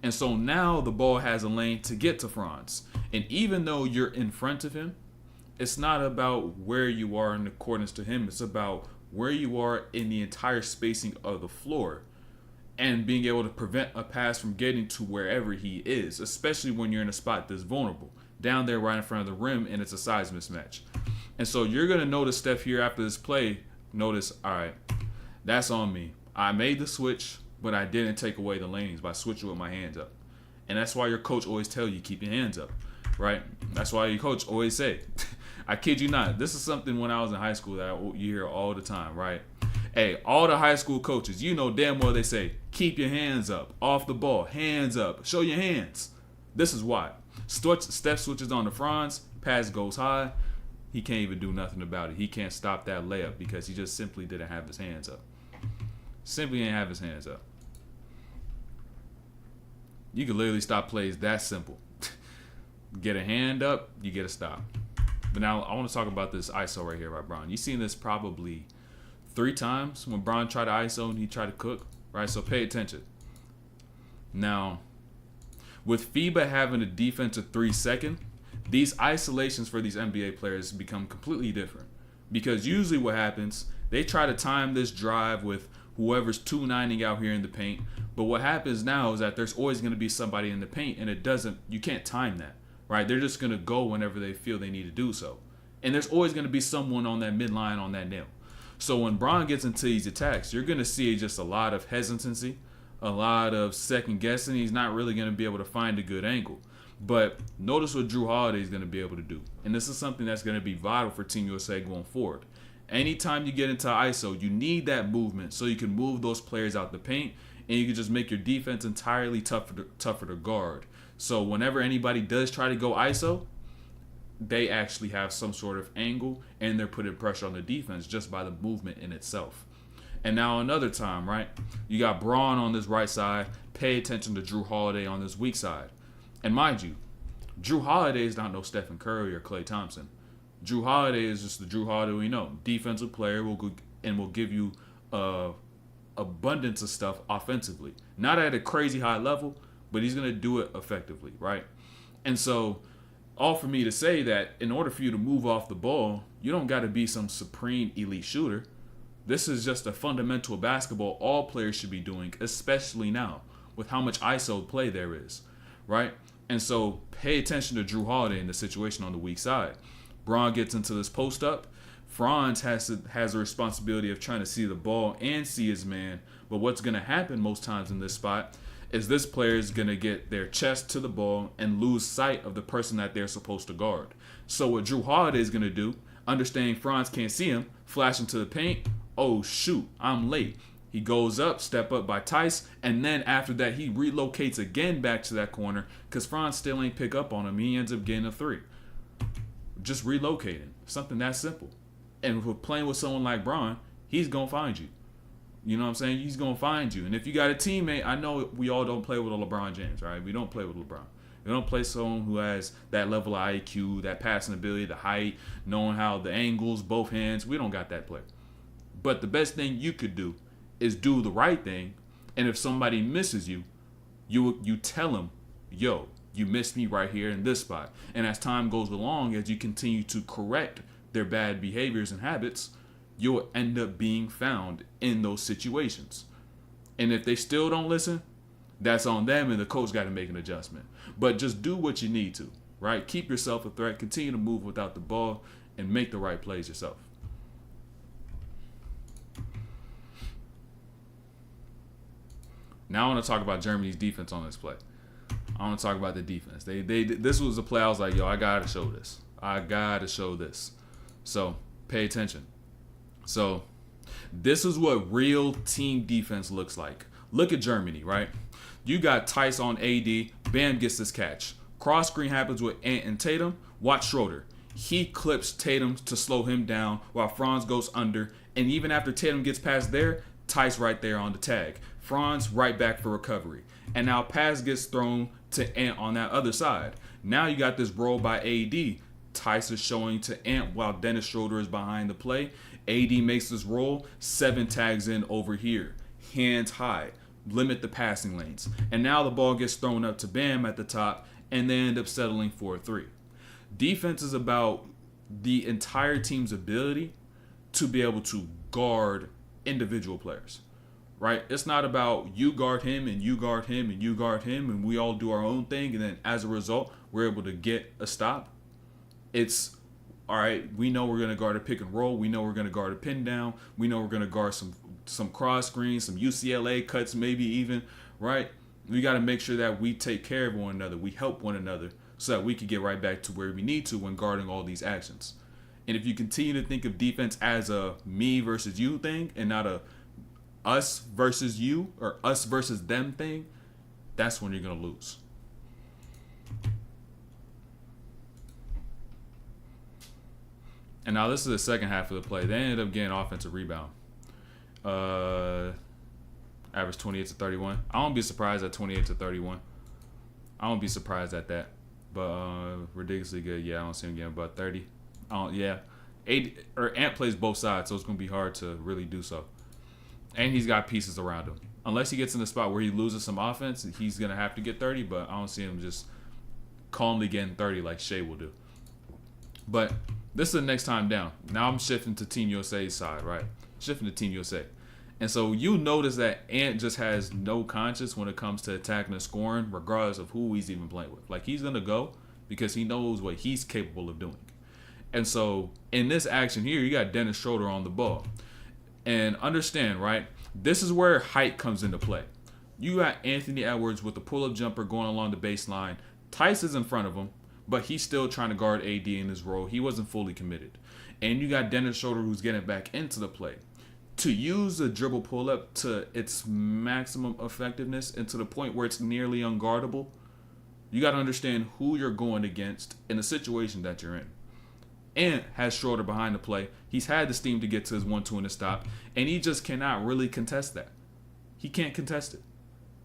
And so now the ball has a lane to get to Franz. And even though you're in front of him, it's not about where you are in accordance to him. It's about where you are in the entire spacing of the floor and being able to prevent a pass from getting to wherever he is, especially when you're in a spot that's vulnerable, down there right in front of the rim, and it's a size mismatch. And so you're going to notice Steph here after this play, notice, all right, that's on me. I made the switch, but I didn't take away the lanes by switching with my hands up. And that's why your coach always tell you, keep your hands up, right? That's why your coach always say, I kid you not, this is something when I was in high school that you hear all the time, right? Hey, all the high school coaches, you know damn well they say, keep your hands up, off the ball, hands up, show your hands. This is why. Steph switches on the Franz, pass goes high. He can't even do nothing about it. He can't stop that layup because he just simply didn't have his hands up. Simply didn't have his hands up. You can literally stop plays that simple. Get a hand up, you get a stop. But now I want to talk about this ISO right here by Bron. You've seen this probably 3 times when Bron tried to ISO and he tried to cook, right? So pay attention. Now, with FIBA having a defensive 3-second, these isolations for these NBA players become completely different. Because usually what happens, they try to time this drive with whoever's 2-9ing out here in the paint. But what happens now is that there's always going to be somebody in the paint, and you can't time that, right? They're just going to go whenever they feel they need to do so. And there's always going to be someone on that midline on that nail. So when Bron gets into these attacks, you're going to see just a lot of hesitancy, a lot of second guessing. He's not really going to be able to find a good angle. But notice what Drew Holiday is going to be able to do. And this is something that's going to be vital for Team USA going forward. Anytime you get into ISO, you need that movement so you can move those players out the paint and you can just make your defense entirely tougher to guard. So whenever anybody does try to go ISO, they actually have some sort of angle and they're putting pressure on the defense just by the movement in itself. And now another time, right? You got Braun on this right side. Pay attention to Drew Holiday on this weak side. And mind you, Drew Holiday is not no Stephen Curry or Klay Thompson. Drew Holiday is just the Drew Holiday we know. Defensive player will give you abundance of stuff offensively. Not at a crazy high level, but he's going to do it effectively, right? And so all for me to say that in order for you to move off the ball, you don't got to be some supreme elite shooter. This is just a fundamental basketball all players should be doing, especially now with how much ISO play there is, right? And so pay attention to Drew Holiday in the situation on the weak side. Braun gets into this post up. Franz has a responsibility of trying to see the ball and see his man. But what's going to happen most times in this spot is this player is going to get their chest to the ball and lose sight of the person that they're supposed to guard. So what Drew Holiday is going to do, understanding Franz can't see him, flash into the paint, oh shoot, I'm late. He goes up, step up by Tice, and then after that he relocates again back to that corner because Franz still ain't pick up on him. He ends up getting a 3. Just relocating. Something that simple. And if we're playing with someone like Bron, he's going to find you. You know what I'm saying? He's going to find you. And if you got a teammate, I know we all don't play with a LeBron James, right? We don't play with LeBron. We don't play someone who has that level of IQ, that passing ability, the height, knowing how the angles, both hands. We don't got that player. But the best thing you could do is do the right thing. And if somebody misses you, you tell them, yo, you missed me right here in this spot. And as time goes along, as you continue to correct their bad behaviors and habits, you'll end up being found in those situations. And if they still don't listen, that's on them, and the coach got to make an adjustment. But just do what you need to, right? Keep yourself a threat, continue to move without the ball, and make the right plays yourself. Now I want to talk about Germany's defense on this play. I want to talk about the defense. This was a play I was like, yo, I got to show this. I got to show this. So pay attention. So this is what real team defense looks like. Look at Germany, right? You got Tice on AD. Bam gets this catch. Cross screen happens with Ant and Tatum. Watch Schroeder. He clips Tatum to slow him down while Franz goes under. And even after Tatum gets past there, Tice right there on the tag. Franz right back for recovery. And now pass gets thrown to Ant on that other side. Now you got this roll by AD. Tice is showing to Ant while Dennis Schroeder is behind the play. AD makes this roll. 7 tags in over here. Hands high. Limit the passing lanes. And now the ball gets thrown up to Bam at the top, and they end up settling for a 3. Defense is about the entire team's ability to be able to guard individual players, right? It's not about you guard him and you guard him and you guard him and we all do our own thing, and then as a result, we're able to get a stop. It's, all right, we know we're going to guard a pick and roll. We know we're going to guard a pin down. We know we're going to guard some cross screens, some UCLA cuts maybe even, right? We got to make sure that we take care of one another. We help one another so that we can get right back to where we need to when guarding all these actions. And if you continue to think of defense as a me versus you thing and not a us versus you or us versus them thing, that's when you're going to lose. And now this is the second half of the play. They ended up getting offensive rebound. Average 28 to 31. I won't be surprised at 28 to 31. I won't be surprised at that. But ridiculously good. Yeah, I don't see him getting about 30. Ant plays both sides, so it's going to be hard to really do so. And he's got pieces around him. Unless he gets in a spot where he loses some offense, he's going to have to get 30, but I don't see him just calmly getting 30 like Shea will do. But this is the next time down. Now I'm shifting to Team USA's side, right? Shifting to Team USA. And so you notice that Ant just has no conscience when it comes to attacking and scoring, regardless of who he's even playing with. Like, he's going to go because he knows what he's capable of doing. And so in this action here, you got Dennis Schroeder on the ball. And understand, right, this is where height comes into play. You got Anthony Edwards with the pull-up jumper going along the baseline. Tice is in front of him, but he's still trying to guard AD in his role. He wasn't fully committed. And you got Dennis Schroeder who's getting back into the play. To use a dribble pull-up to its maximum effectiveness and to the point where it's nearly unguardable, you got to understand who you're going against in the situation that you're in. Ant has Schroeder behind the play. He's had the steam to get to his 1-2 and a stop, and he just cannot really contest that. He can't contest it.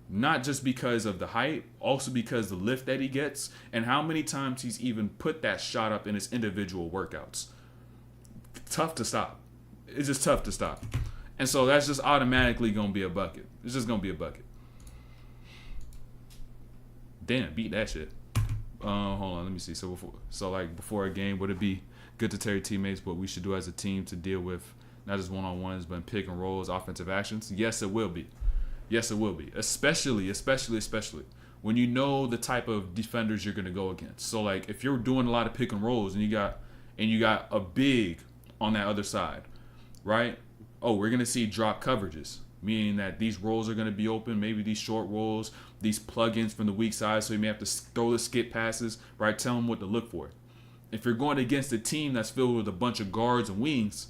Not just because of the height, also because the lift that he gets and how many times he's even put that shot up in his individual workouts. Tough to stop. It's just tough to stop. And so that's just automatically going to be a bucket. It's just going to be a bucket. Damn, beat that shit. Hold on, let me see. So before a game, would it be good to tell your teammates what we should do as a team to deal with not just one-on-ones, but pick and rolls, offensive actions? Yes, it will be. Yes, it will be. Especially when you know the type of defenders you're going to go against. So like if you're doing a lot of pick and rolls and you got a big on that other side, right? Oh, we're going to see drop coverages. meaning that these rolls are going to be open, maybe these short rolls, these plug-ins from the weak side, so you may have to throw the skip passes, right? Tell them what to look for. If you're going against a team that's filled with a bunch of guards and wings,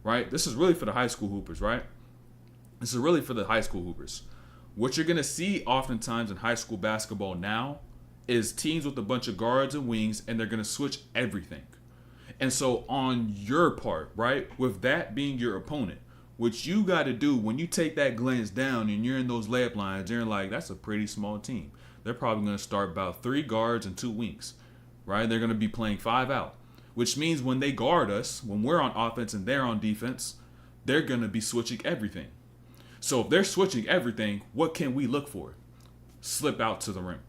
right? This is really for the high school hoopers, right? This is really for the high school hoopers. What you're going to see oftentimes in high school basketball now is teams with a bunch of guards and wings, and they're going to switch everything. And so on your part, right, with that being your opponent, what you got to do when you take that glance down and you're in those layup lines, you're like, that's a pretty small team. They're probably going to start about 3 guards and 2 wings, right? They're going to be playing 5 out, which means when they guard us, when we're on offense and they're on defense, they're going to be switching everything. So if they're switching everything, what can we look for? Slip out to the rim.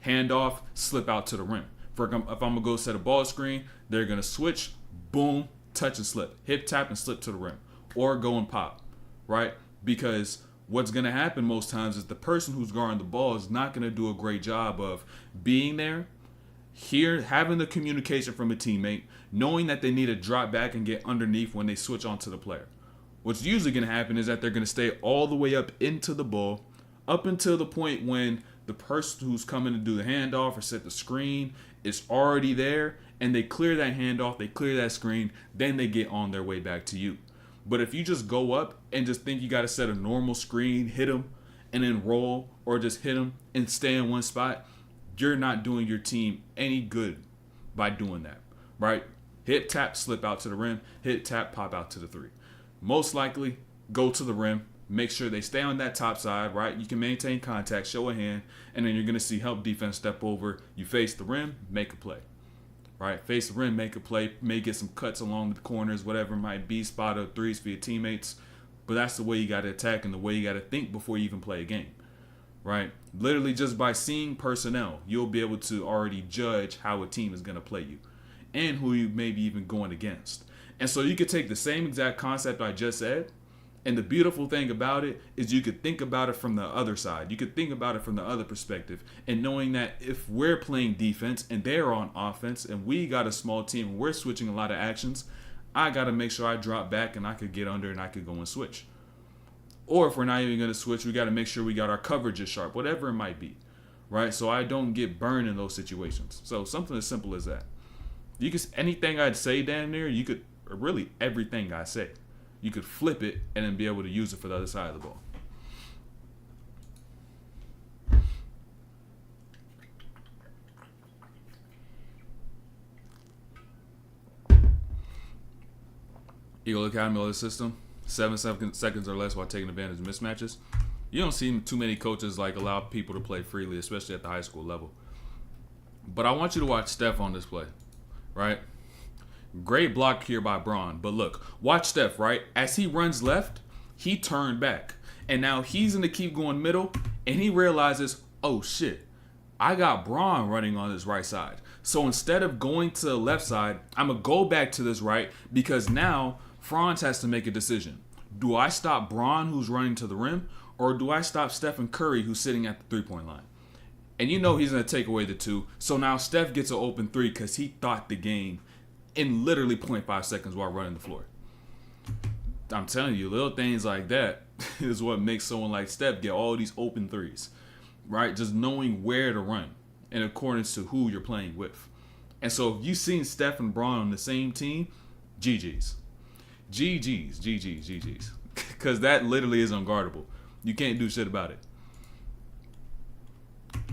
Hand off, slip out to the rim. If I'm going to go set a ball screen, they're going to switch, boom, touch and slip. Hip tap and slip to the rim. Or go and pop, right? Because what's going to happen most times is the person who's guarding the ball is not going to do a great job of being there, here, having the communication from a teammate, knowing that they need to drop back and get underneath when they switch onto the player. What's usually going to happen is that they're going to stay all the way up into the ball, up until the point when the person who's coming to do the handoff or set the screen is already there, and they clear that handoff, they clear that screen, then they get on their way back to you. But if you just go up and just think you got to set a normal screen, hit them, and then roll, or just hit them and stay in one spot, you're not doing your team any good by doing that, right? Hit, tap, slip out to the rim, hit, tap, pop out to the 3. Most likely, go to the rim, make sure they stay on that top side, right? You can maintain contact, show a hand, and then you're going to see help defense step over. You face the rim, make a play. Right, face the rim, make a play, may get some cuts along the corners, whatever it might be, spot up threes for your teammates. But that's the way you got to attack and the way you got to think before you even play a game, right? Literally just by seeing personnel, you'll be able to already judge how a team is going to play you and who you may be even going against. And so you could take the same exact concept I just said, and the beautiful thing about it is you could think about it from the other side. You could think about it from the other perspective, and knowing that if we're playing defense and they're on offense and we got a small team and we're switching a lot of actions, I got to make sure I drop back and I could get under and I could go and switch. Or if we're not even going to switch, we got to make sure we got our coverages sharp, whatever it might be, right? So I don't get burned in those situations. So something as simple as that. You could, anything I'd say down there, you could, really everything I say, you could flip it and then be able to use it for the other side of the ball. Eagle Academy of the system, 7 seconds or less while taking advantage of mismatches. You don't see too many coaches like allow people to play freely, especially at the high school level. But I want you to watch Steph on this play, right? Great block here by Braun. But look, watch Steph, right? As he runs left, he turned back. And now he's going to keep going middle. And he realizes, oh, shit, I got Braun running on this right side. So instead of going to the left side, I'm going to go back to this right because now Franz has to make a decision. Do I stop Braun, who's running to the rim, or do I stop Stephen Curry, who's sitting at the three-point line? And you know he's going to take away the 2. So now Steph gets an open 3 because he thought the game in literally 0.5 seconds while running the floor. I'm telling you, little things like that is what makes someone like Steph get all these open 3s, right? Just knowing where to run in accordance to who you're playing with. And so if you've seen Steph and Braun on the same team, GG's. GG's. Because that literally is unguardable. You can't do shit about it.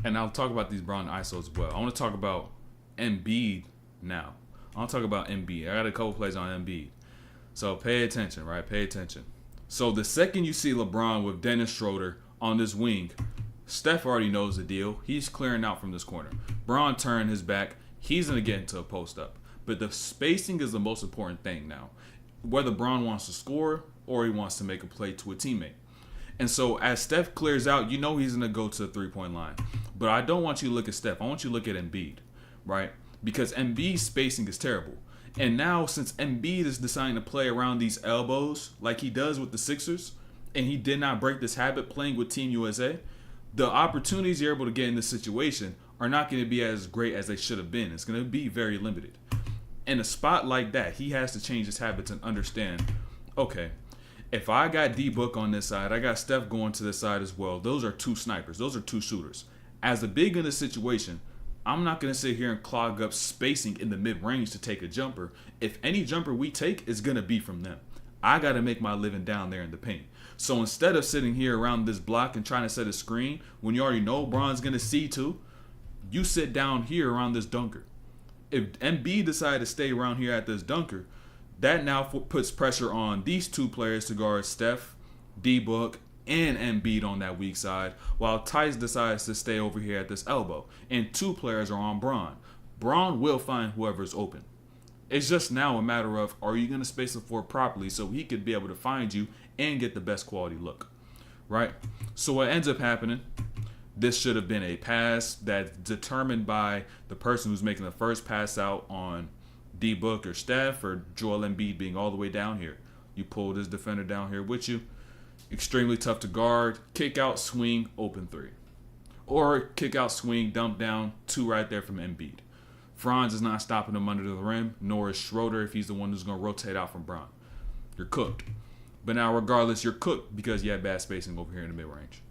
And I'll talk about these Braun ISOs as well. I want to talk about Embiid now. I'll talk about Embiid. I got a couple plays on Embiid. So pay attention, right? Pay attention. So the second you see LeBron with Dennis Schroeder on this wing, Steph already knows the deal. He's clearing out from this corner. Braun turned his back. He's going to get into a post-up. But the spacing is the most important thing now. Whether Braun wants to score or he wants to make a play to a teammate. And so as Steph clears out, you know he's going to go to the three-point line. But I don't want you to look at Steph. I want you to look at Embiid, right? Because Embiid's spacing is terrible. And now since Embiid is deciding to play around these elbows like he does with the Sixers, and he did not break this habit playing with Team USA, the opportunities you're able to get in this situation are not going to be as great as they should have been. It's going to be very limited. In a spot like that, he has to change his habits and understand, okay, If I got D Book on this side, I got Steph going to this side as well. Those are two snipers. Those are two shooters. As the big in the situation, I'm not going to sit here and clog up spacing in the mid-range to take a jumper. If any jumper we take is going to be from them. I got to make my living down there in the paint. So instead of sitting here around this block and trying to set a screen when you already know Bron's going to see too, you sit down here around this dunker. If Embiid decided to stay around here at this dunker, that now puts pressure on these two players to guard Steph, D-Book, and Embiid on that weak side, while Tice decides to stay over here at this elbow. And two players are on Bron. Bron will find whoever's open. It's just now a matter of, are you going to space the floor properly so he could be able to find you and get the best quality look, right? So what ends up happening, this should have been a pass that's determined by the person who's making the first pass out on D-Book or Steph or Joel Embiid being all the way down here. You pull this defender down here with you. Extremely tough to guard. Kick out, swing, open three. Or kick out, swing, dump down, two right there from Embiid. Franz is not stopping him under the rim, nor is Schroeder if he's the one who's going to rotate out from Bron. You're cooked. But now regardless, you're cooked because you had bad spacing over here in the mid-range.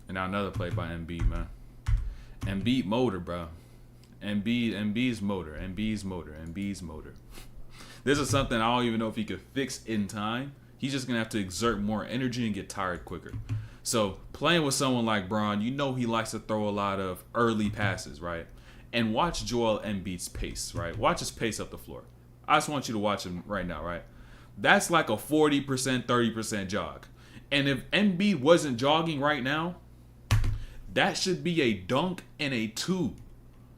And now another play by Embiid, man. Embiid motor, bro. Embiid's motor. This is something I don't even know if he could fix in time. He's just going to have to exert more energy and get tired quicker. So playing with someone like Bron, you know he likes to throw a lot of early passes, right? And watch Joel Embiid's pace, right? Watch his pace up the floor. I just want you to watch him right now, right? That's like a 40%, 30% jog. And if Embiid wasn't jogging right now, that should be a dunk and a two.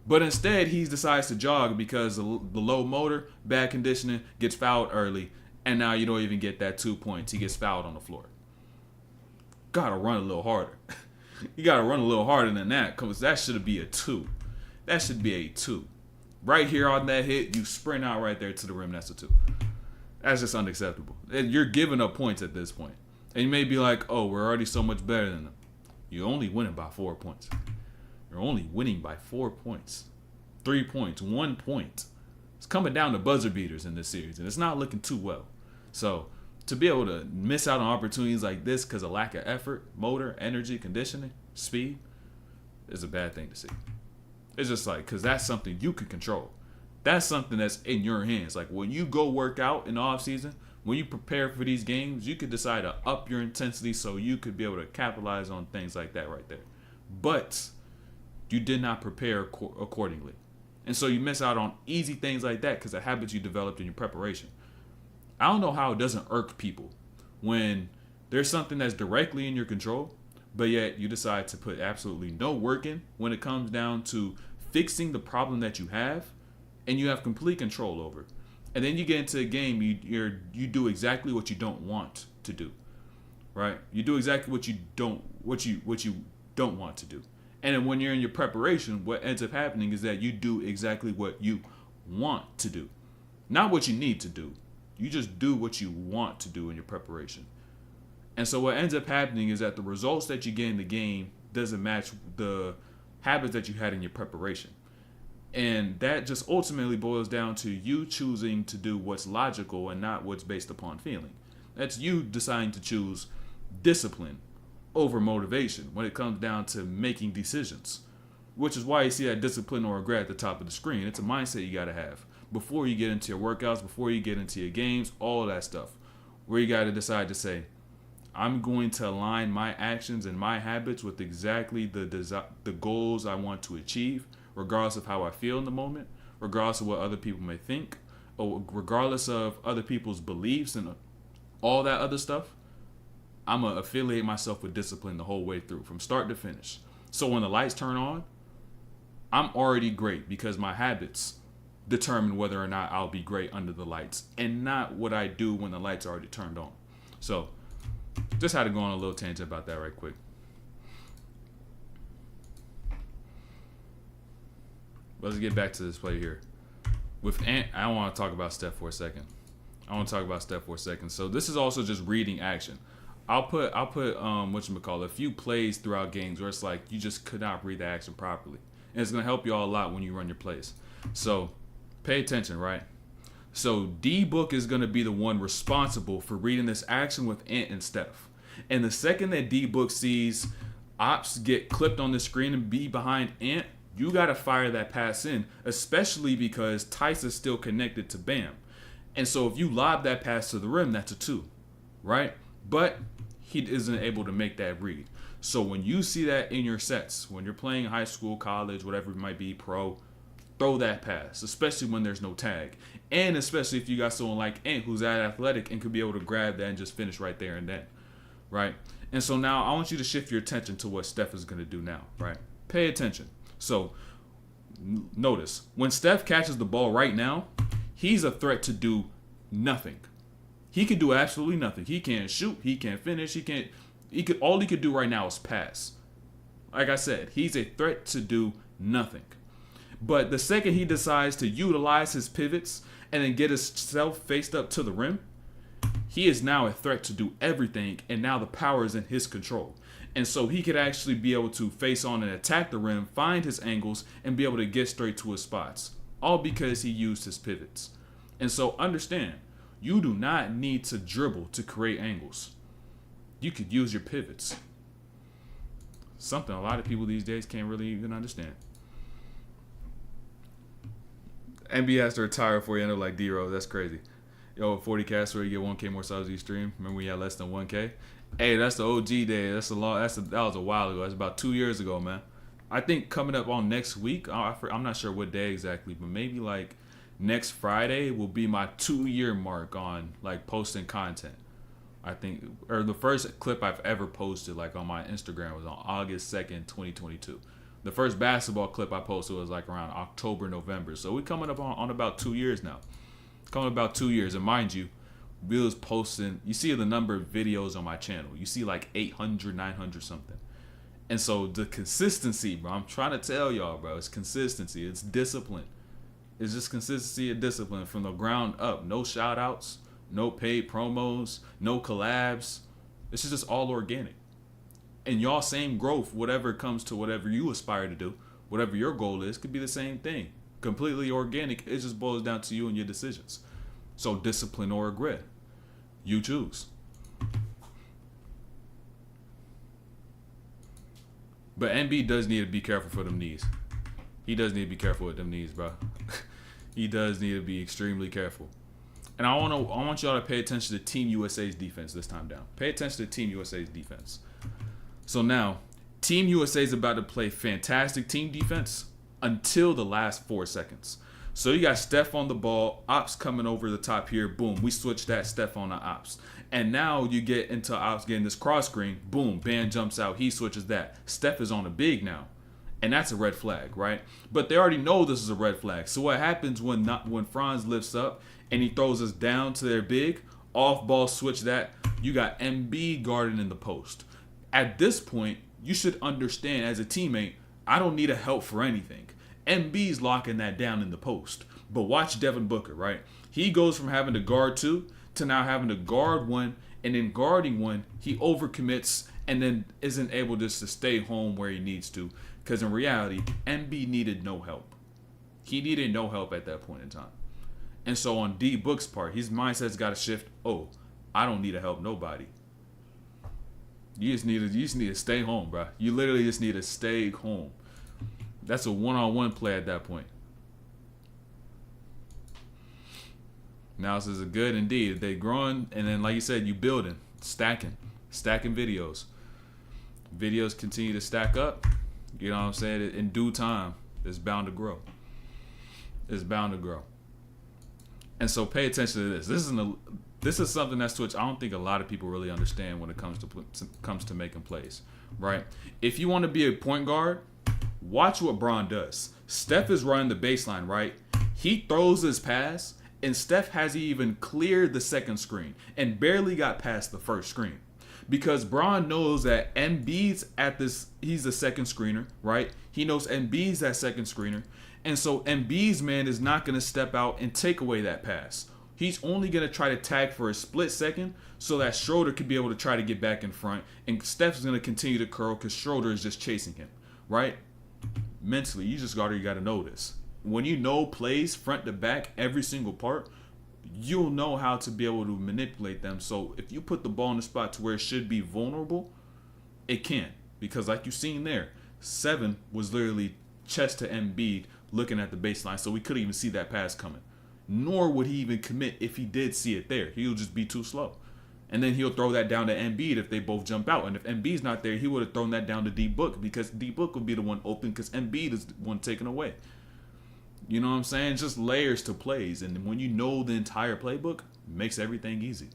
But instead, he decides to jog because the low motor, bad conditioning, gets fouled early. And now you don't even get that 2 points. He gets fouled on the floor. Gotta run a little harder. You gotta run a little harder than that because that should be a two. That should be a two. Right here on that hit, you sprint out right there to the rim. That's a two. That's just unacceptable. You're giving up points at this point. And you may be like, oh, we're already so much better than them. You're only winning by 4 points. You're only winning by 4 points. 3 points, 1 point. It's coming down to buzzer beaters in this series, and it's not looking too well. So to be able to miss out on opportunities like this because of lack of effort, motor, energy, conditioning, speed, is a bad thing to see. It's just like, because that's something you can control. That's something that's in your hands. Like when you go work out in the offseason, when you prepare for these games, you could decide to up your intensity so you could be able to capitalize on things like that right there. But you did not prepare accordingly. And so you miss out on easy things like that because of habits you developed in your preparation. I don't know how it doesn't irk people when there's something that's directly in your control, but yet you decide to put absolutely no work in when it comes down to fixing the problem that you have, and you have complete control over it. And then you get into a game, you do exactly what you don't want to do, right? You do exactly what you don't want to do. And then when you're in your preparation, what ends up happening is that you do exactly what you want to do, not what you need to do. You just do what you want to do in your preparation. And so what ends up happening is that the results that you get in the game doesn't match the habits that you had in your preparation. And that just ultimately boils down to you choosing to do what's logical and not what's based upon feeling. That's you deciding to choose discipline over motivation when it comes down to making decisions, which is why you see that discipline or regret at the top of the screen. It's a mindset you got to have before you get into your workouts, before you get into your games, all of that stuff, where you got to decide to say, I'm going to align my actions and my habits with exactly the goals I want to achieve, regardless of how I feel in the moment, regardless of what other people may think, or regardless of other people's beliefs and all that other stuff. I'm going to affiliate myself with discipline the whole way through, from start to finish. So when the lights turn on, I'm already great because my habits determine whether or not I'll be great under the lights and not what I do when the lights are already turned on. So just had to go on a little tangent about that right quick. Let's get back to this play here. I want to talk about Steph for a second. So this is also just reading action. I'll put a few plays throughout games where it's like you just could not read the action properly. And it's going to help you all a lot when you run your plays. So Pay attention, right? So D-Book is going to be the one responsible for reading this action with Ant and Steph. And the second that D-Book sees Ops get clipped on the screen and be behind Ant, you got to fire that pass in, especially because Tice is still connected to Bam. And so if you lob that pass to the rim, that's a 2, right? But he isn't able to make that read. So when you see that in your sets, when you're playing high school, college, whatever it might be, pro, throw that pass, especially when there's no tag. And especially if you got someone like Ant who's that athletic and could be able to grab that and just finish right there and then, right? And so now I want you to shift your attention to what Steph is going to do now, right? Pay attention. So notice, when Steph catches the ball right now, he's a threat to do nothing. He can do absolutely nothing. He can't shoot. He can't finish. All he could do right now is pass. Like I said, he's a threat to do nothing. But the second he decides to utilize his pivots and then get himself faced up to the rim, he is now a threat to do everything, and now the power is in his control. And so he could actually be able to face on and attack the rim, find his angles, and be able to get straight to his spots. All because he used his pivots. And so understand, you do not need to dribble to create angles. You could use your pivots. Something a lot of people these days can't really even understand. NBA has to retire before you end up like D-Rose. That's crazy. Yo, 40 cast where you get 1K more subs each stream. Remember we had less than 1K? Hey, that's the OG day. That was a while ago. That's about 2 years ago, man. I think coming up on next week, I'm not sure what day exactly, but maybe like next Friday will be my 2-year mark on like posting content. I think, or the first clip I've ever posted like on my Instagram was on August 2nd, 2022. The first basketball clip I posted was like around October, November. So we're coming up on about 2 years now. Coming about 2 years. And mind you, we was posting, you see the number of videos on my channel. You see like 800, 900 something. And so the consistency, bro, I'm trying to tell y'all, bro, it's consistency. It's discipline. It's just consistency and discipline from the ground up. No shout outs, no paid promos, no collabs. This is just all organic. And y'all same growth, whatever comes to whatever you aspire to do, whatever your goal is, could be the same thing. Completely organic. It just boils down to you and your decisions. So discipline or regret. You choose. But MB does need to be careful for them knees. He does need to be careful with them knees, bro. He does need to be extremely careful. And I want y'all to pay attention to Team USA's defense this time down. Pay attention to Team USA's defense. So now, Team USA is about to play fantastic team defense until the last 4 seconds. So you got Steph on the ball, Ops coming over the top here, boom, we switch that, Steph on the Ops. And now you get into Ops getting this cross screen, boom, Bam jumps out, he switches that. Steph is on a big now. And that's a red flag, right? But they already know this is a red flag. So what happens when Franz lifts up and he throws us down to their big, off ball switch that, you got MB guarding in the post. At this point, you should understand as a teammate, I don't need a help for anything. MB's locking that down in the post. But watch Devin Booker, right? He goes from having to guard 2 to now having to guard 1, and in guarding 1, he overcommits and then isn't able just to stay home where he needs to. Because in reality, MB needed no help. He needed no help at that point in time. And so on D Book's part, his mindset's got to shift. Oh, I don't need to help nobody. You just need to stay home, bro. You literally just need to stay home. That's a one-on-one play at that point. Now this is a good indeed. They growing, and then like you said, you building, stacking videos. Videos continue to stack up. You know what I'm saying? In due time, it's bound to grow. It's bound to grow. And so pay attention to this. This is something that's Twitch. I don't think a lot of people really understand when it comes to making plays, right? If you want to be a point guard, watch what Bron does. Steph is running the baseline, right? He throws his pass, and Steph hasn't even cleared the second screen and barely got past the first screen. Because Bron knows that Embiid's he's the second screener, right? He knows Embiid's that second screener. And so Embiid's man is not going to step out and take away that pass. He's only going to try to tag for a split second so that Schroeder could be able to try to get back in front. And Steph's going to continue to curl because Schroeder is just chasing him, right? Mentally, you got to know this. when you know plays front to back, every single part, you'll know how to be able to manipulate them. So if you put the ball in the spot to where it should be vulnerable, it can. Because like you've seen there, 7 was literally chest to Embiid looking at the baseline, so we couldn't even see that pass coming. Nor would he even commit if he did see it there. He'll just be too slow. And then he'll throw that down to Embiid if they both jump out. And if Embiid's not there, he would have thrown that down to D-Book, because D-Book would be the one open because Embiid is the one taken away. You know what I'm saying? Just layers to plays. And when you know the entire playbook, it makes everything easy.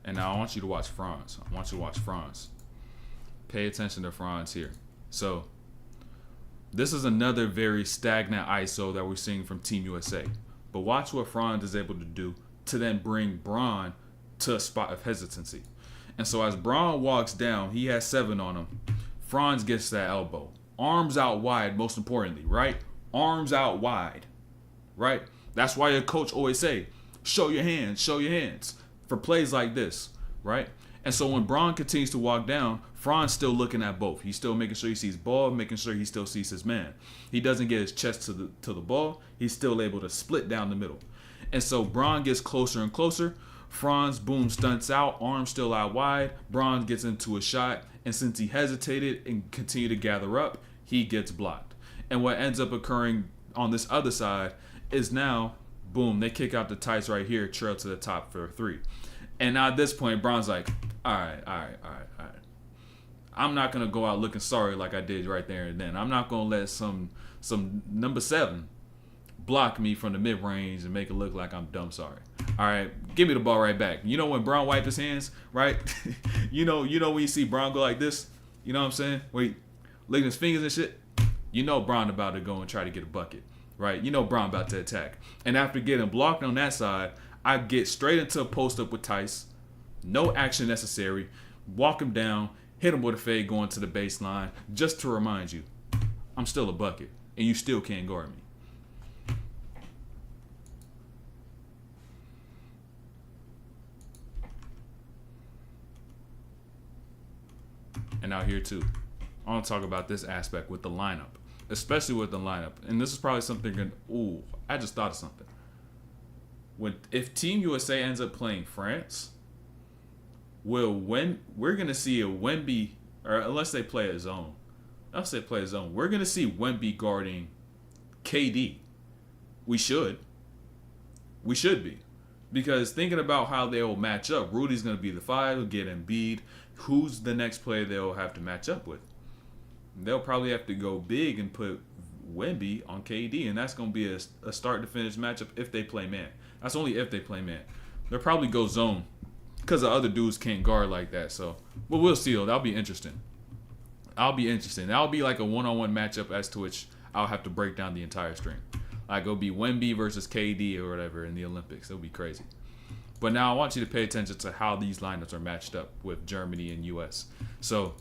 And now I want you to watch Franz. Pay attention to Franz here. So, this is another very stagnant ISO that we're seeing from Team USA. But watch what Franz is able to do to then bring Braun to a spot of hesitancy. And so as Braun walks down, he has 7 on him. Franz gets that elbow. Arms out wide, most importantly, right? Arms out wide, right? That's why your coach always say, show your hands for plays like this, right? And so when Braun continues to walk down, Franz still looking at both. He's still making sure he sees ball, making sure he still sees his man. He doesn't get his chest to the ball. He's still able to split down the middle. And so Braun gets closer and closer. Franz, boom, stunts out, arms still out wide. Braun gets into a shot, and since he hesitated and continued to gather up, he gets blocked. And what ends up occurring on this other side is now, boom, they kick out the tights right here, trail to the top for a 3. And now at this point, Braun's like, all right. I'm not going to go out looking sorry like I did right there and then. I'm not going to let some number 7 block me from the mid-range and make it look like I'm dumb sorry. All right, give me the ball right back. You know when Braun wiped his hands, right? you know when you see Braun go like this, you know what I'm saying? Wait, licking his fingers and shit. You know Braun about to go and try to get a bucket, right? You know Braun about to attack. And after getting blocked on that side, I get straight into a post-up with Tice. No action necessary. Walk him down, hit him with a fade going to the baseline, just to remind you, I'm still a bucket, and you still can't guard me. And now here too, I want to talk about this aspect with the lineup, especially with the lineup. And this is probably something. I just thought of something. If Team USA ends up playing France, we're gonna see a Wemby, or unless they play a zone, we're gonna see Wemby guarding KD. We should be. Because thinking about how they'll match up, Rudy's going to be the 5, will get Embiid. Who's the next player they'll have to match up with? They'll probably have to go big and put Wemby on KD, and that's going to be a start-to-finish matchup if they play man. That's only if they play man. They'll probably go zone because the other dudes can't guard like that. So, but we'll see. That'll be interesting. That'll be like a one-on-one matchup as to which I'll have to break down the entire string. Like it'll be Wemby versus KD or whatever in the Olympics. It'll be crazy. But now I want you to pay attention to how these lineups are matched up with Germany and US. So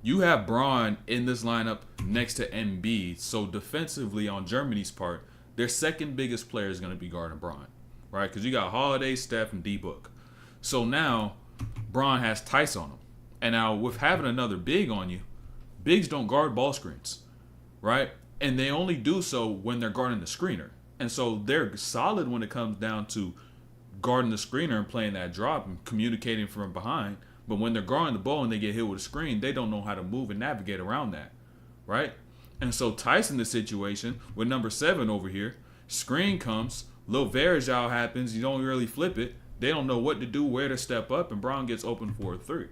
you have Braun in this lineup next to Embiid. So defensively on Germany's part, their second biggest player is going to be guarding Braun, right? Because you got Holiday, Steph, and D-Book. So now Braun has Tice on him. And now with having another big on you, bigs don't guard ball screens, right? And they only do so when they're guarding the screener. And so they're solid when it comes down to guarding the screener and playing that drop and communicating from behind. But when they're guarding the ball and they get hit with a screen, they don't know how to move and navigate around that, right? And so Tyson, the situation with number 7 over here, screen comes, little Varejao happens, you don't really flip it. They don't know what to do, where to step up, and Braun gets open for a 3.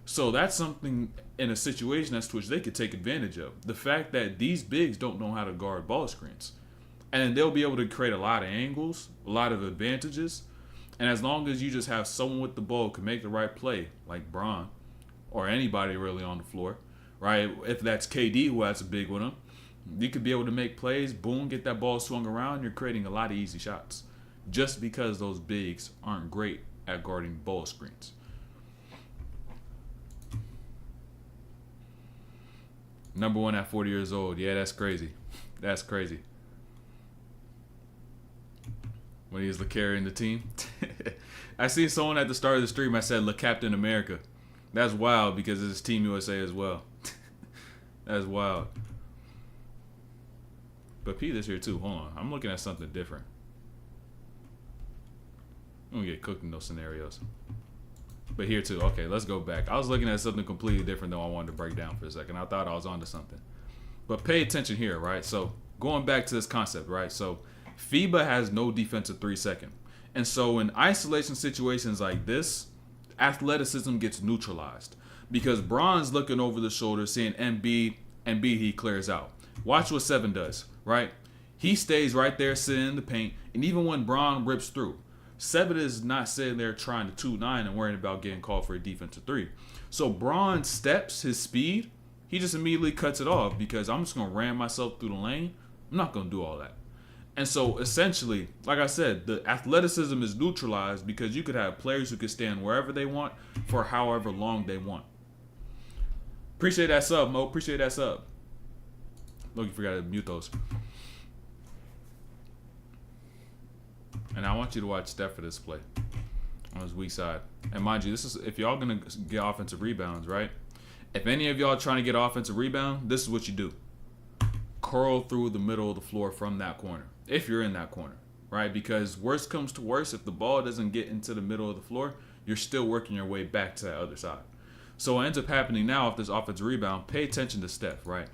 So that's something in a situation as to which they could take advantage of. The fact that these bigs don't know how to guard ball screens. And they'll be able to create a lot of angles, a lot of advantages. And as long as you just have someone with the ball who can make the right play, like Braun, or anybody really on the floor, right? If that's KD who has a big with him, you could be able to make plays, boom, get that ball swung around, you're creating a lot of easy shots. Just because those bigs aren't great at guarding ball screens. Number 1 at 40 years old. Yeah, that's crazy. That's crazy. When he was carrying the team. I seen someone at the start of the stream, I said, "Look, Captain America." That's wild because it's Team USA as well. That's wild. But P this here too. Hold on. I'm looking at something different. I'm gonna get cooked in those scenarios. But here too. Okay, let's go back. I was looking at something completely different than I wanted to break down for a second. I thought I was onto something. But pay attention here, right? So going back to this concept, right? So FIBA has no defensive 3-second. And so in isolation situations like this, athleticism gets neutralized. Because Bron's looking over the shoulder, seeing Embiid, he clears out. Watch what 7 does, right? He stays right there sitting in the paint, and even when Bron rips through, 7 is not sitting there trying to 2-9 and worrying about getting called for a defensive 3. So Bron steps his speed, he just immediately cuts it off because I'm just going to ram myself through the lane. I'm not going to do all that. And so essentially, like I said, the athleticism is neutralized because you could have players who could stand wherever they want for however long they want. Appreciate that sub, Mo. Appreciate that sub. Look, you forgot to mute those. And I want you to watch Steph for this play on his weak side. And mind you, this is if y'all gonna get offensive rebounds, right? If any of y'all trying to get offensive rebound, this is what you do. Curl through the middle of the floor from that corner. If you're in that corner, right? Because worst comes to worst, if the ball doesn't get into the middle of the floor, you're still working your way back to that other side. So what ends up happening now off this offensive rebound, pay attention to Steph, right?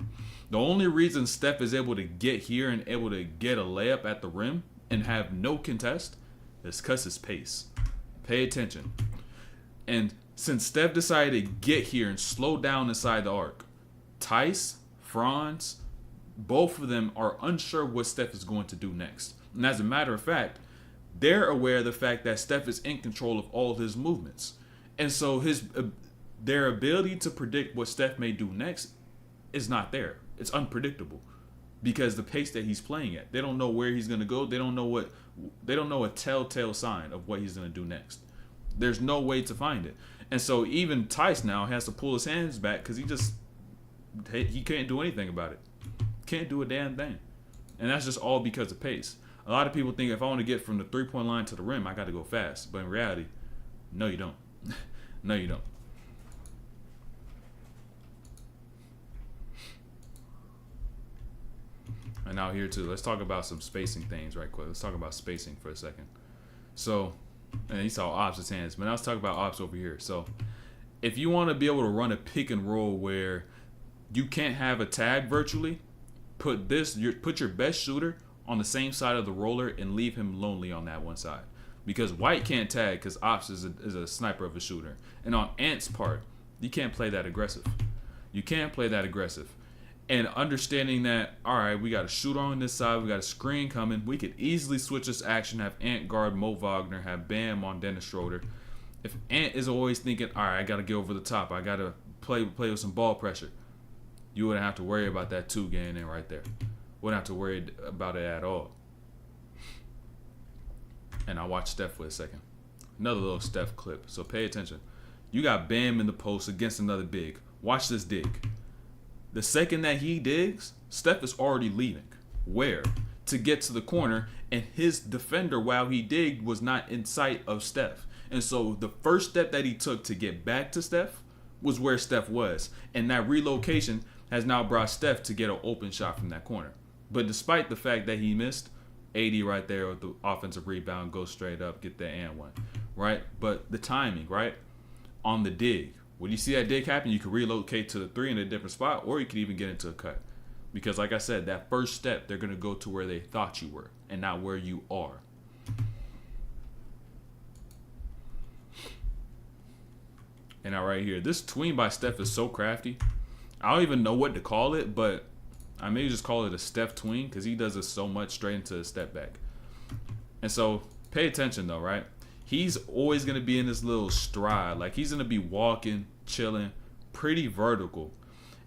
The only reason Steph is able to get here and able to get a layup at the rim and have no contest is because his pace. Pay attention. And since Steph decided to get here and slow down inside the arc, Tice, Franz, both of them are unsure what Steph is going to do next. And as a matter of fact, they're aware of the fact that Steph is in control of all his movements. And so their ability to predict what Steph may do next is not there. It's unpredictable because the pace that he's playing at. They don't know where he's going to go. They don't know a telltale sign of what he's going to do next. There's no way to find it. And so even Tice now has to pull his hands back because he can't do anything about it. Can't do a damn thing. And that's just all because of pace. A lot of people think if I want to get from the 3-point line to the rim, I got to go fast. But in reality, no, you don't. No, you don't. And now here too, let's talk about some spacing things right quick. Let's talk about spacing for a second. So, and you saw Ops' hands, but now let's talk about Ops over here. So, if you want to be able to run a pick and roll where you can't have a tag virtually, put your best shooter on the same side of the roller and leave him lonely on that one side. Because White can't tag because Ops is a sniper of a shooter. And on Ant's part, you can't play that aggressive. You can't play that aggressive. And understanding that, all right, we got a shooter on this side, we got a screen coming, we could easily switch this action, have Ant guard Mo Wagner, have Bam on Dennis Schroeder. If Ant is always thinking, all right, I got to get over the top, I got to play with some ball pressure, you wouldn't have to worry about that 2 getting in right there. Wouldn't have to worry about it at all. And I'll watch Steph for a second. Another little Steph clip, so pay attention. You got Bam in the post against another big. Watch this dig. The second that he digs, Steph is already leaving. Where? To get to the corner, and his defender, while he digged, was not in sight of Steph. And so the first step that he took to get back to Steph was where Steph was. And that relocation has now brought Steph to get an open shot from that corner. But despite the fact that he missed, 80 right there with the offensive rebound, go straight up, get that and one, right? But the timing, right? On the dig. When you see that dig happen, you can relocate to the 3 in a different spot, or you can even get into a cut. Because like I said, that first step, they're going to go to where they thought you were and not where you are. And now right here, this tween by Steph is so crafty. I don't even know what to call it, but I may just call it a Steph tween because he does it so much straight into a step back. And so pay attention though, right? He's always going to be in this little stride. Like he's going to be walking, chilling, pretty vertical.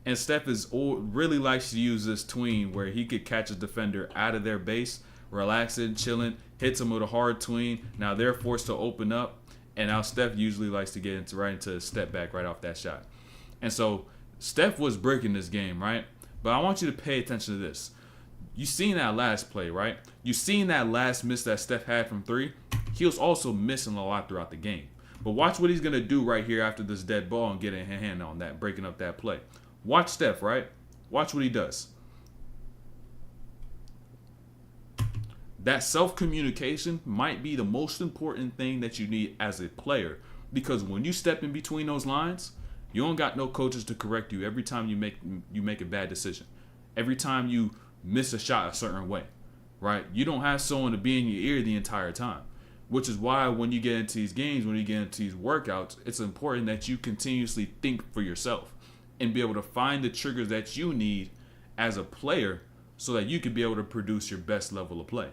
And Steph really likes to use this tween where he could catch a defender out of their base, relaxing, chilling, hits him with a hard tween. Now they're forced to open up. And now Steph usually likes to get right into a step back right off that shot. And so Steph was breaking this game, right? But I want you to pay attention to this. You seen that last play, right? You seen that last miss that Steph had from 3. He was also missing a lot throughout the game. But watch what he's going to do right here after this dead ball and getting a hand on that, breaking up that play. Watch Steph, right? Watch what he does. That self-communication might be the most important thing that you need as a player, because when you step in between those lines, you don't got no coaches to correct you every time you make a bad decision. Every time you miss a shot a certain way, right? You don't have someone to be in your ear the entire time, which is why when you get into these games, when you get into these workouts, it's important that you continuously think for yourself and be able to find the triggers that you need as a player so that you can be able to produce your best level of play.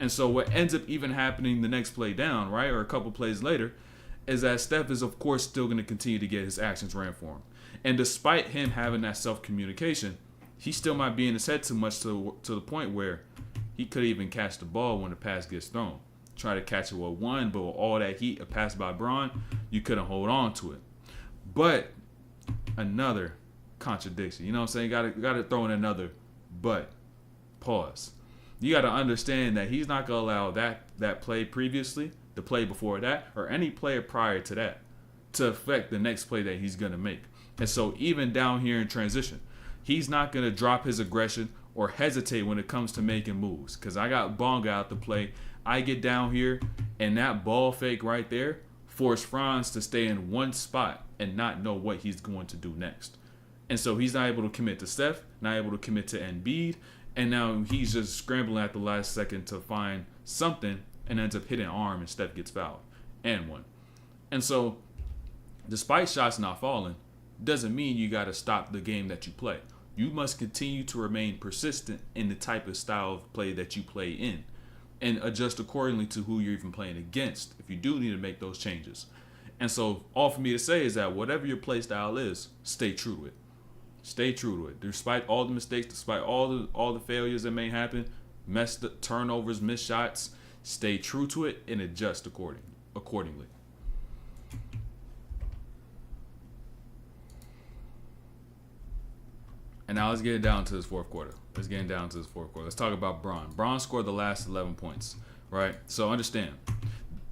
And so what ends up even happening the next play down, right, or a couple plays later, is that Steph is, of course, still going to continue to get his actions ran for him. And despite him having that self-communication, he still might be in his head too much to the point where he could even catch the ball when the pass gets thrown. Try to catch it with one, but with all that heat, a pass by Bron, you couldn't hold on to it. But another contradiction. You know what I'm saying? You got to throw in another but. Pause. You got to understand that he's not going to allow that play previously, the play before that, or any player prior to that to affect the next play that he's going to make. And so even down here in transition, he's not going to drop his aggression or hesitate when it comes to making moves. Because I got Bonga out to play. I get down here, and that ball fake right there forced Franz to stay in one spot and not know what he's going to do next. And so he's not able to commit to Steph, not able to commit to Embiid, and now he's just scrambling at the last second to find something and ends up hitting arm, and Steph gets fouled and one. And so despite shots not falling, doesn't mean you got to stop the game that you play. You must continue to remain persistent in the type of style of play that you play in and adjust accordingly to who you're even playing against if you do need to make those changes. And so all for me to say is that whatever your play style is, stay true to it. Stay true to it. Despite all the mistakes, despite all the failures that may happen, turnovers, missed shots, stay true to it and adjust accordingly. And now let's get it down to this fourth quarter. Let's talk about Bron. Bron scored the last 11 points, right? So understand,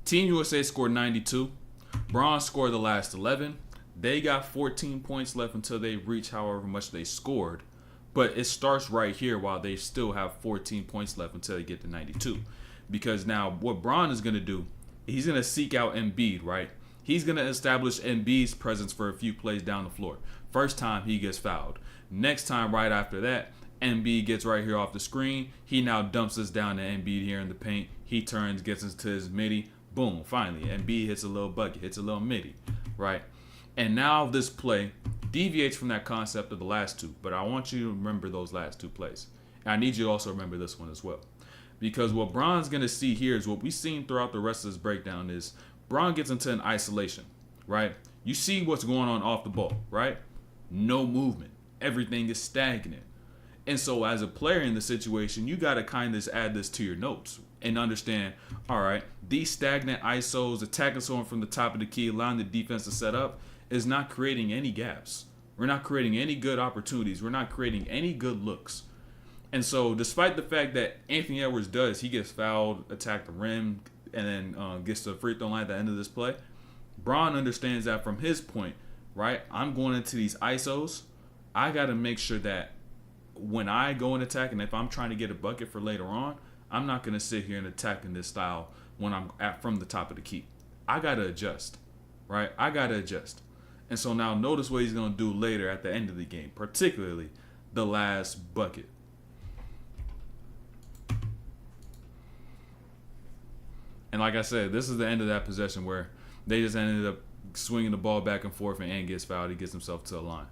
Team USA scored 92. Bron scored the last 11. They got 14 points left until they reach however much they scored. But it starts right here while they still have 14 points left until they get to 92. Because now what Bron is going to do, he's going to seek out Embiid, right? He's going to establish Embiid's presence for a few plays down the floor. First time, he gets fouled. Next time, right after that, Embiid gets right here off the screen. He now dumps us down to Embiid here in the paint. He turns, gets into his midi. Boom, finally, Embiid hits a little bucket, hits a little midi, right? And now this play deviates from that concept of the last two. But I want you to remember those last two plays. And I need you to also remember this one as well. Because what Bron's going to see here is what we've seen throughout the rest of this breakdown is Bron gets into an isolation, right? You see what's going on off the ball, right? No movement. Everything is stagnant. And so as a player in the situation, you got to kind of add this to your notes and understand, all right, these stagnant ISOs, attacking someone from the top of the key, allowing the defense to set up, is not creating any gaps. We're not creating any good opportunities. We're not creating any good looks. And so despite the fact that Anthony Edwards he gets fouled, attack the rim, and then gets to the free throw line at the end of this play, Bron understands that from his point, right, I'm going into these ISOs. I got to make sure that when I go and attack, and if I'm trying to get a bucket for later on, I'm not going to sit here and attack in this style when I'm from the top of the key. I got to adjust, right? I got to adjust. And so now notice what he's going to do later at the end of the game, particularly the last bucket. And like I said, this is the end of that possession where they just ended up swinging the ball back and forth, and Ant gets fouled. He gets himself to the line,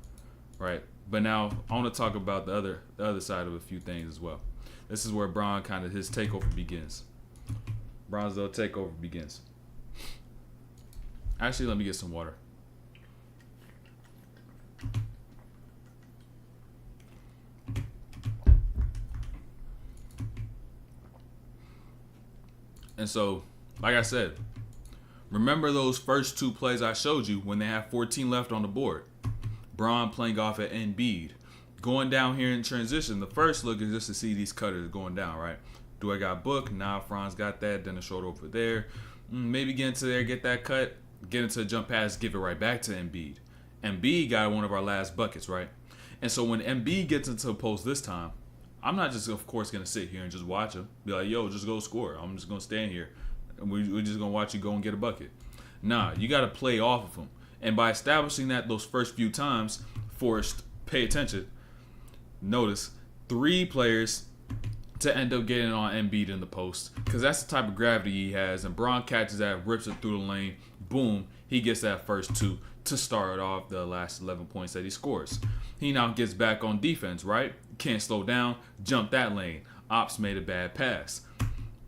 right? But now I want to talk about the other side of a few things as well. This is where Bron kind of his takeover begins. Bron's little takeover begins. Actually, let me get some water. And so, like I said, remember those first two plays I showed you when they have 14 left on the board. Bron playing off at Embiid. Going down here in transition, the first look is just to see these cutters going down, right? Do I got Book? Nah, Franz got that. Then a short over there. Maybe get into there, get that cut. get into a jump pass, give it right back to Embiid. Embiid got one of our last buckets, right? And so when Embiid gets into the post this time, I'm not just, of course, going to sit here and just watch him. Be like, yo, just go score. I'm just going to stand here. And we're just going to watch you go and get a bucket. Nah, you got to play off of him. And by establishing that those first few times, Forrest, pay attention. Notice 3 players to end up getting on Embiid in the post, because that's the type of gravity he has. And Bron catches that, rips it through the lane. Boom, he gets that first 2 to start off the last 11 points that he scores. He now gets back on defense, right? Can't slow down, jump that lane. Ops made a bad pass.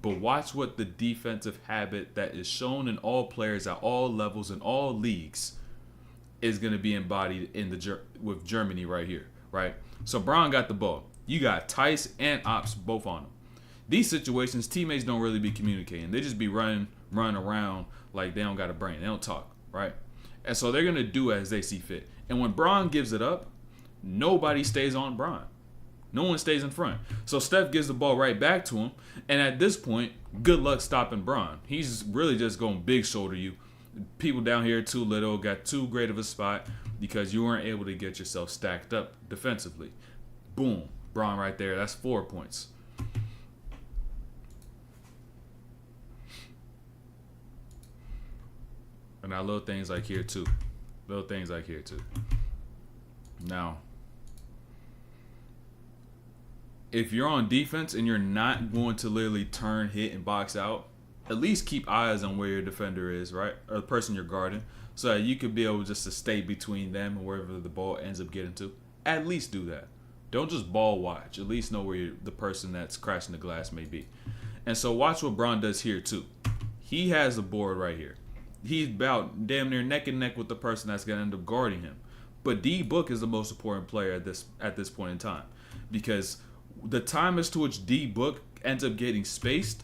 But watch what the defensive habit that is shown in all players at all levels in all leagues is going to be embodied in with Germany right here, right? So Bron got the ball. You got Tice and Ops both on him. These situations, teammates don't really be communicating. They just be running around like they don't got a brain. They don't talk, right? And so they're going to do as they see fit. And when Bron gives it up, nobody stays on Bron. No one stays in front. So Steph gives the ball right back to him. And at this point, good luck stopping Bron. He's really just going to big shoulder you. People down here too little, got too great of a spot because you weren't able to get yourself stacked up defensively. Boom. Bron right there. That's 4 points. And now little things like here too. Now, if you're on defense and you're not going to literally turn, hit, and box out, at least keep eyes on where your defender is, right? Or the person you're guarding, so that you could be able just to stay between them and wherever the ball ends up getting to. At least do that. Don't just ball watch. At least know where the person that's crashing the glass may be. And so watch what Bron does here too. He has the board right here. He's about damn near neck and neck with the person that's going to end up guarding him. But D Book is the most important player at this point in time, because the time as to which D Book ends up getting spaced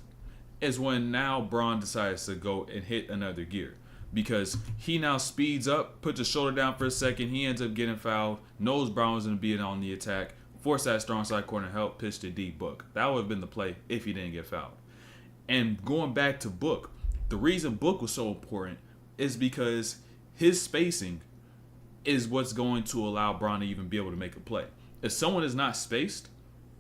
is when now Bron decides to go and hit another gear, because he now speeds up, puts his shoulder down for a second. He ends up getting fouled, knows Bron was going to be on the attack, force that strong side corner help, pitch to D Book. That would have been the play if he didn't get fouled. And going back to Book, the reason Book was so important is because his spacing is what's going to allow Bron to even be able to make a play. If someone is not spaced,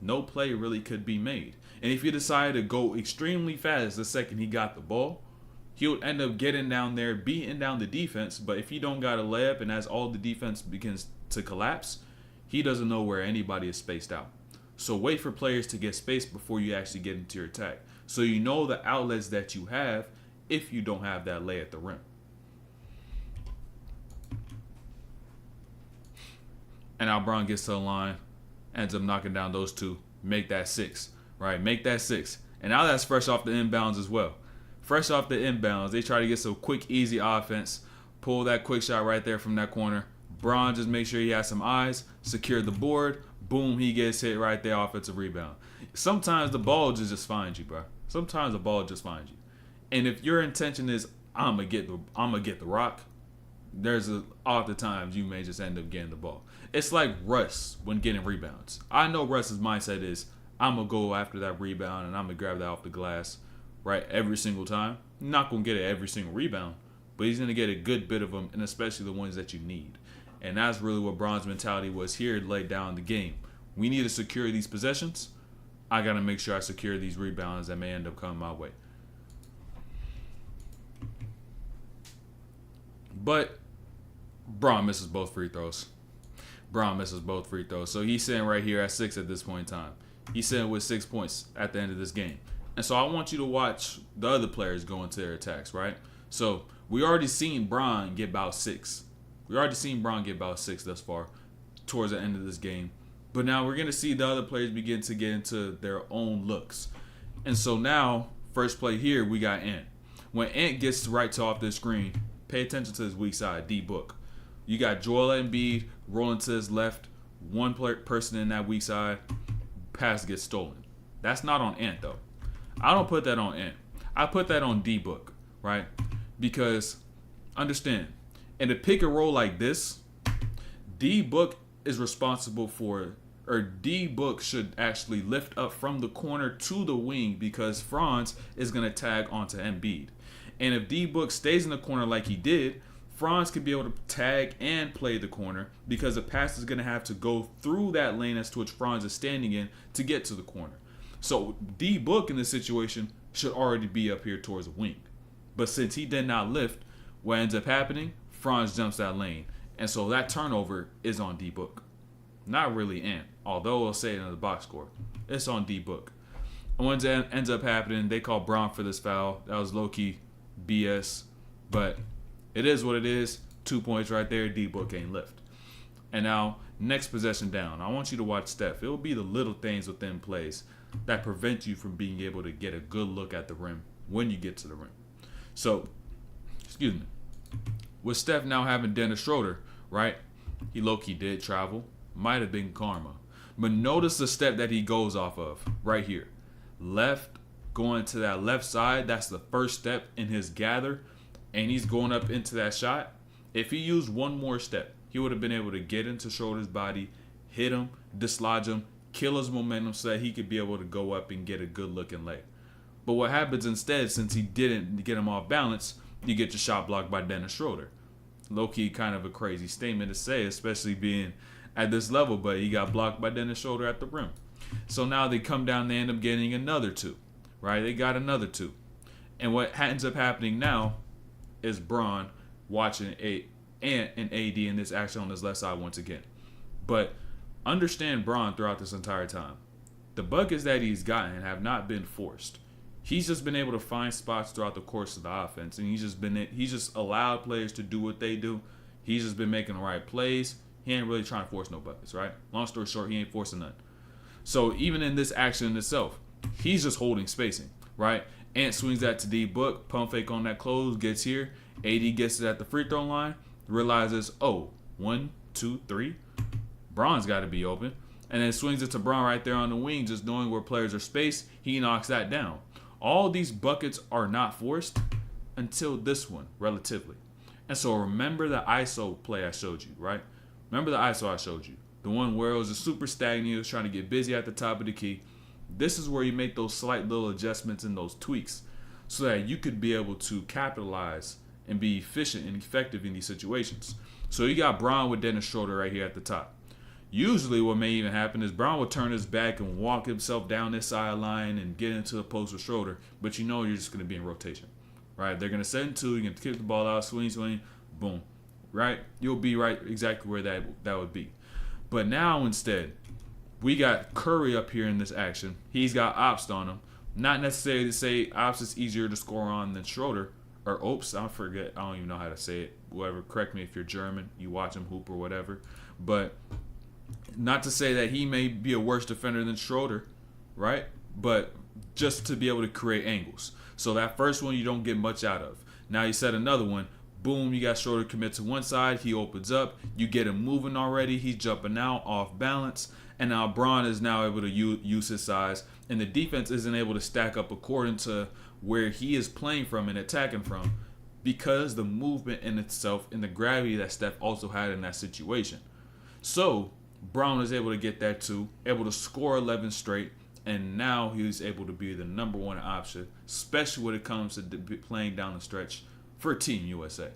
no play really could be made. And if he decided to go extremely fast the second he got the ball, he would end up getting down there, beating down the defense. But if he don't got a layup, and as all the defense begins to collapse, he doesn't know where anybody is spaced out. So wait for players to get spaced before you actually get into your attack, so you know the outlets that you have if you don't have that lay at the rim. And now Bron gets to the line, ends up knocking down those 2, make that 6, right? Make that 6. And now that's fresh off the inbounds as well. Fresh off the inbounds, they try to get some quick, easy offense, pull that quick shot right there from that corner. Bron just make sure he has some eyes, secure the board, boom, he gets hit right there, offensive rebound. Sometimes the ball just finds you, bro. Sometimes the ball just finds you. And if your intention is, I'm gonna get the rock, there's oftentimes you may just end up getting the ball. It's like Russ when getting rebounds. I know Russ's mindset is, I'm going to go after that rebound and I'm going to grab that off the glass, right, every single time. Not going to get it every single rebound, but he's going to get a good bit of them, and especially the ones that you need. And that's really what Bron's mentality was here laid down in the game. We need to secure these possessions. I got to make sure I secure these rebounds that may end up coming my way. But Bron misses both free throws. So he's sitting right here at 6 at this point in time. He's sitting with 6 points at the end of this game. And so I want you to watch the other players go into their attacks, right? So we already seen Bron get about 6. Thus far towards the end of this game. But now we're going to see the other players begin to get into their own looks. And so now, first play here, we got Ant. When Ant gets right to off this screen, pay attention to his weak side, D Book. You got Joel Embiid rolling to his left, one person in that weak side, pass gets stolen. That's not on Ant, though. I don't put that on Ant. I put that on D Book, right? Because, understand, in a pick and roll like this, D Book is responsible for, or D Book should actually lift up from the corner to the wing, because Franz is going to tag onto Embiid. And if D-Book stays in the corner like he did, Franz could be able to tag and play the corner because the pass is going to have to go through that lane as to which Franz is standing in to get to the corner. So D-Book in this situation should already be up here towards the wing. But since he did not lift, what ends up happening, Franz jumps that lane. And so that turnover is on D-Book. Not really Ant, although I'll say it in the box score. It's on D-Book. And what ends up happening, they call Braun for this foul. That was low-key BS. But it is what it is. 2 points right there. D-Book ain't lift. And now, next possession down. I want you to watch Steph. It will be the little things within plays that prevent you from being able to get a good look at the rim when you get to the rim. So, excuse me. With Steph now having Dennis Schroeder, right? He low-key did travel. Might have been karma. But notice the step that he goes off of right here. Left, going to that left side. That's the first step in his gather. And he's going up into that shot. If he used one more step, he would have been able to get into Schroeder's body, hit him, dislodge him, kill his momentum so that he could be able to go up and get a good looking lay. But what happens instead, since he didn't get him off balance, you get your shot blocked by Dennis Schroeder. Low-key kind of a crazy statement to say, especially being at this level, but he got blocked by Dennis Schroeder at the rim. So now they come down, they end up getting another 2, right? They got another 2. And what ends up happening now is Braun watching Ant and AD in this action on his left side once again. But understand Braun throughout this entire time. The buckets that he's gotten have not been forced. He's just been able to find spots throughout the course of the offense, and he's just allowed players to do what they do. He's just been making the right plays. He ain't really trying to force no buckets, right? Long story short, he ain't forcing none. So even in this action in itself, he's just holding spacing, right? Ant swings that to D-Book, pump fake on that close, gets here. AD gets it at the free throw line, realizes, 1, 2, 3. Braun's got to be open. And then swings it to Braun right there on the wing, just knowing where players are spaced. He knocks that down. All these buckets are not forced until this one, relatively. And so remember the ISO play I showed you, right? Remember the ISO I showed you. The one where it was a super stagnant, he was trying to get busy at the top of the key. This is where you make those slight little adjustments and those tweaks so that you could be able to capitalize and be efficient and effective in these situations. So you got Braun with Dennis Schroeder right here at the top. Usually what may even happen is Braun will turn his back and walk himself down this sideline and get into the post with Schroeder, but you know you're just going to be in rotation, right? They're going to set in 2, you're going to kick the ball out, swing, boom, right? You'll be right exactly where that would be. But now instead, we got Curry up here in this action. He's got Ops on him. Not necessarily to say Ops is easier to score on than Schroeder, or Ops, I forget, I don't even know how to say it. Whatever, correct me if you're German, you watch him hoop or whatever. But not to say that he may be a worse defender than Schroeder, right? But just to be able to create angles. So that first one you don't get much out of. Now you set another one. Boom, you got Schroeder commit to one side. He opens up. You get him moving already. He's jumping out off balance. And now Braun is now able to use his size. And the defense isn't able to stack up according to where he is playing from and attacking from because the movement in itself and the gravity that Steph also had in that situation. So Braun is able to get that too, able to score 11 straight, and now he's able to be the number 1 option, especially when it comes to playing down the stretch for Team USA.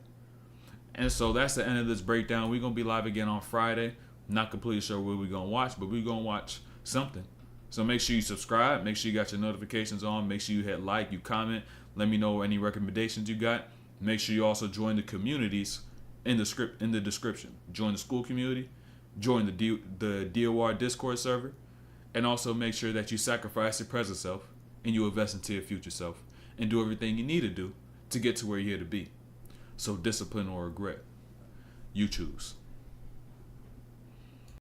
And so that's the end of this breakdown. We're going to be live again on Friday. Not completely sure what we're going to watch, but we're going to watch something. So make sure you subscribe. Make sure you got your notifications on. Make sure you hit like, you comment. Let me know any recommendations you got. Make sure you also join the communities in the description. Join the school community. Join the DOR Discord server. And also make sure that you sacrifice your present self and you invest into your future self and do everything you need to do to get to where you're here to be. So discipline or regret. You choose.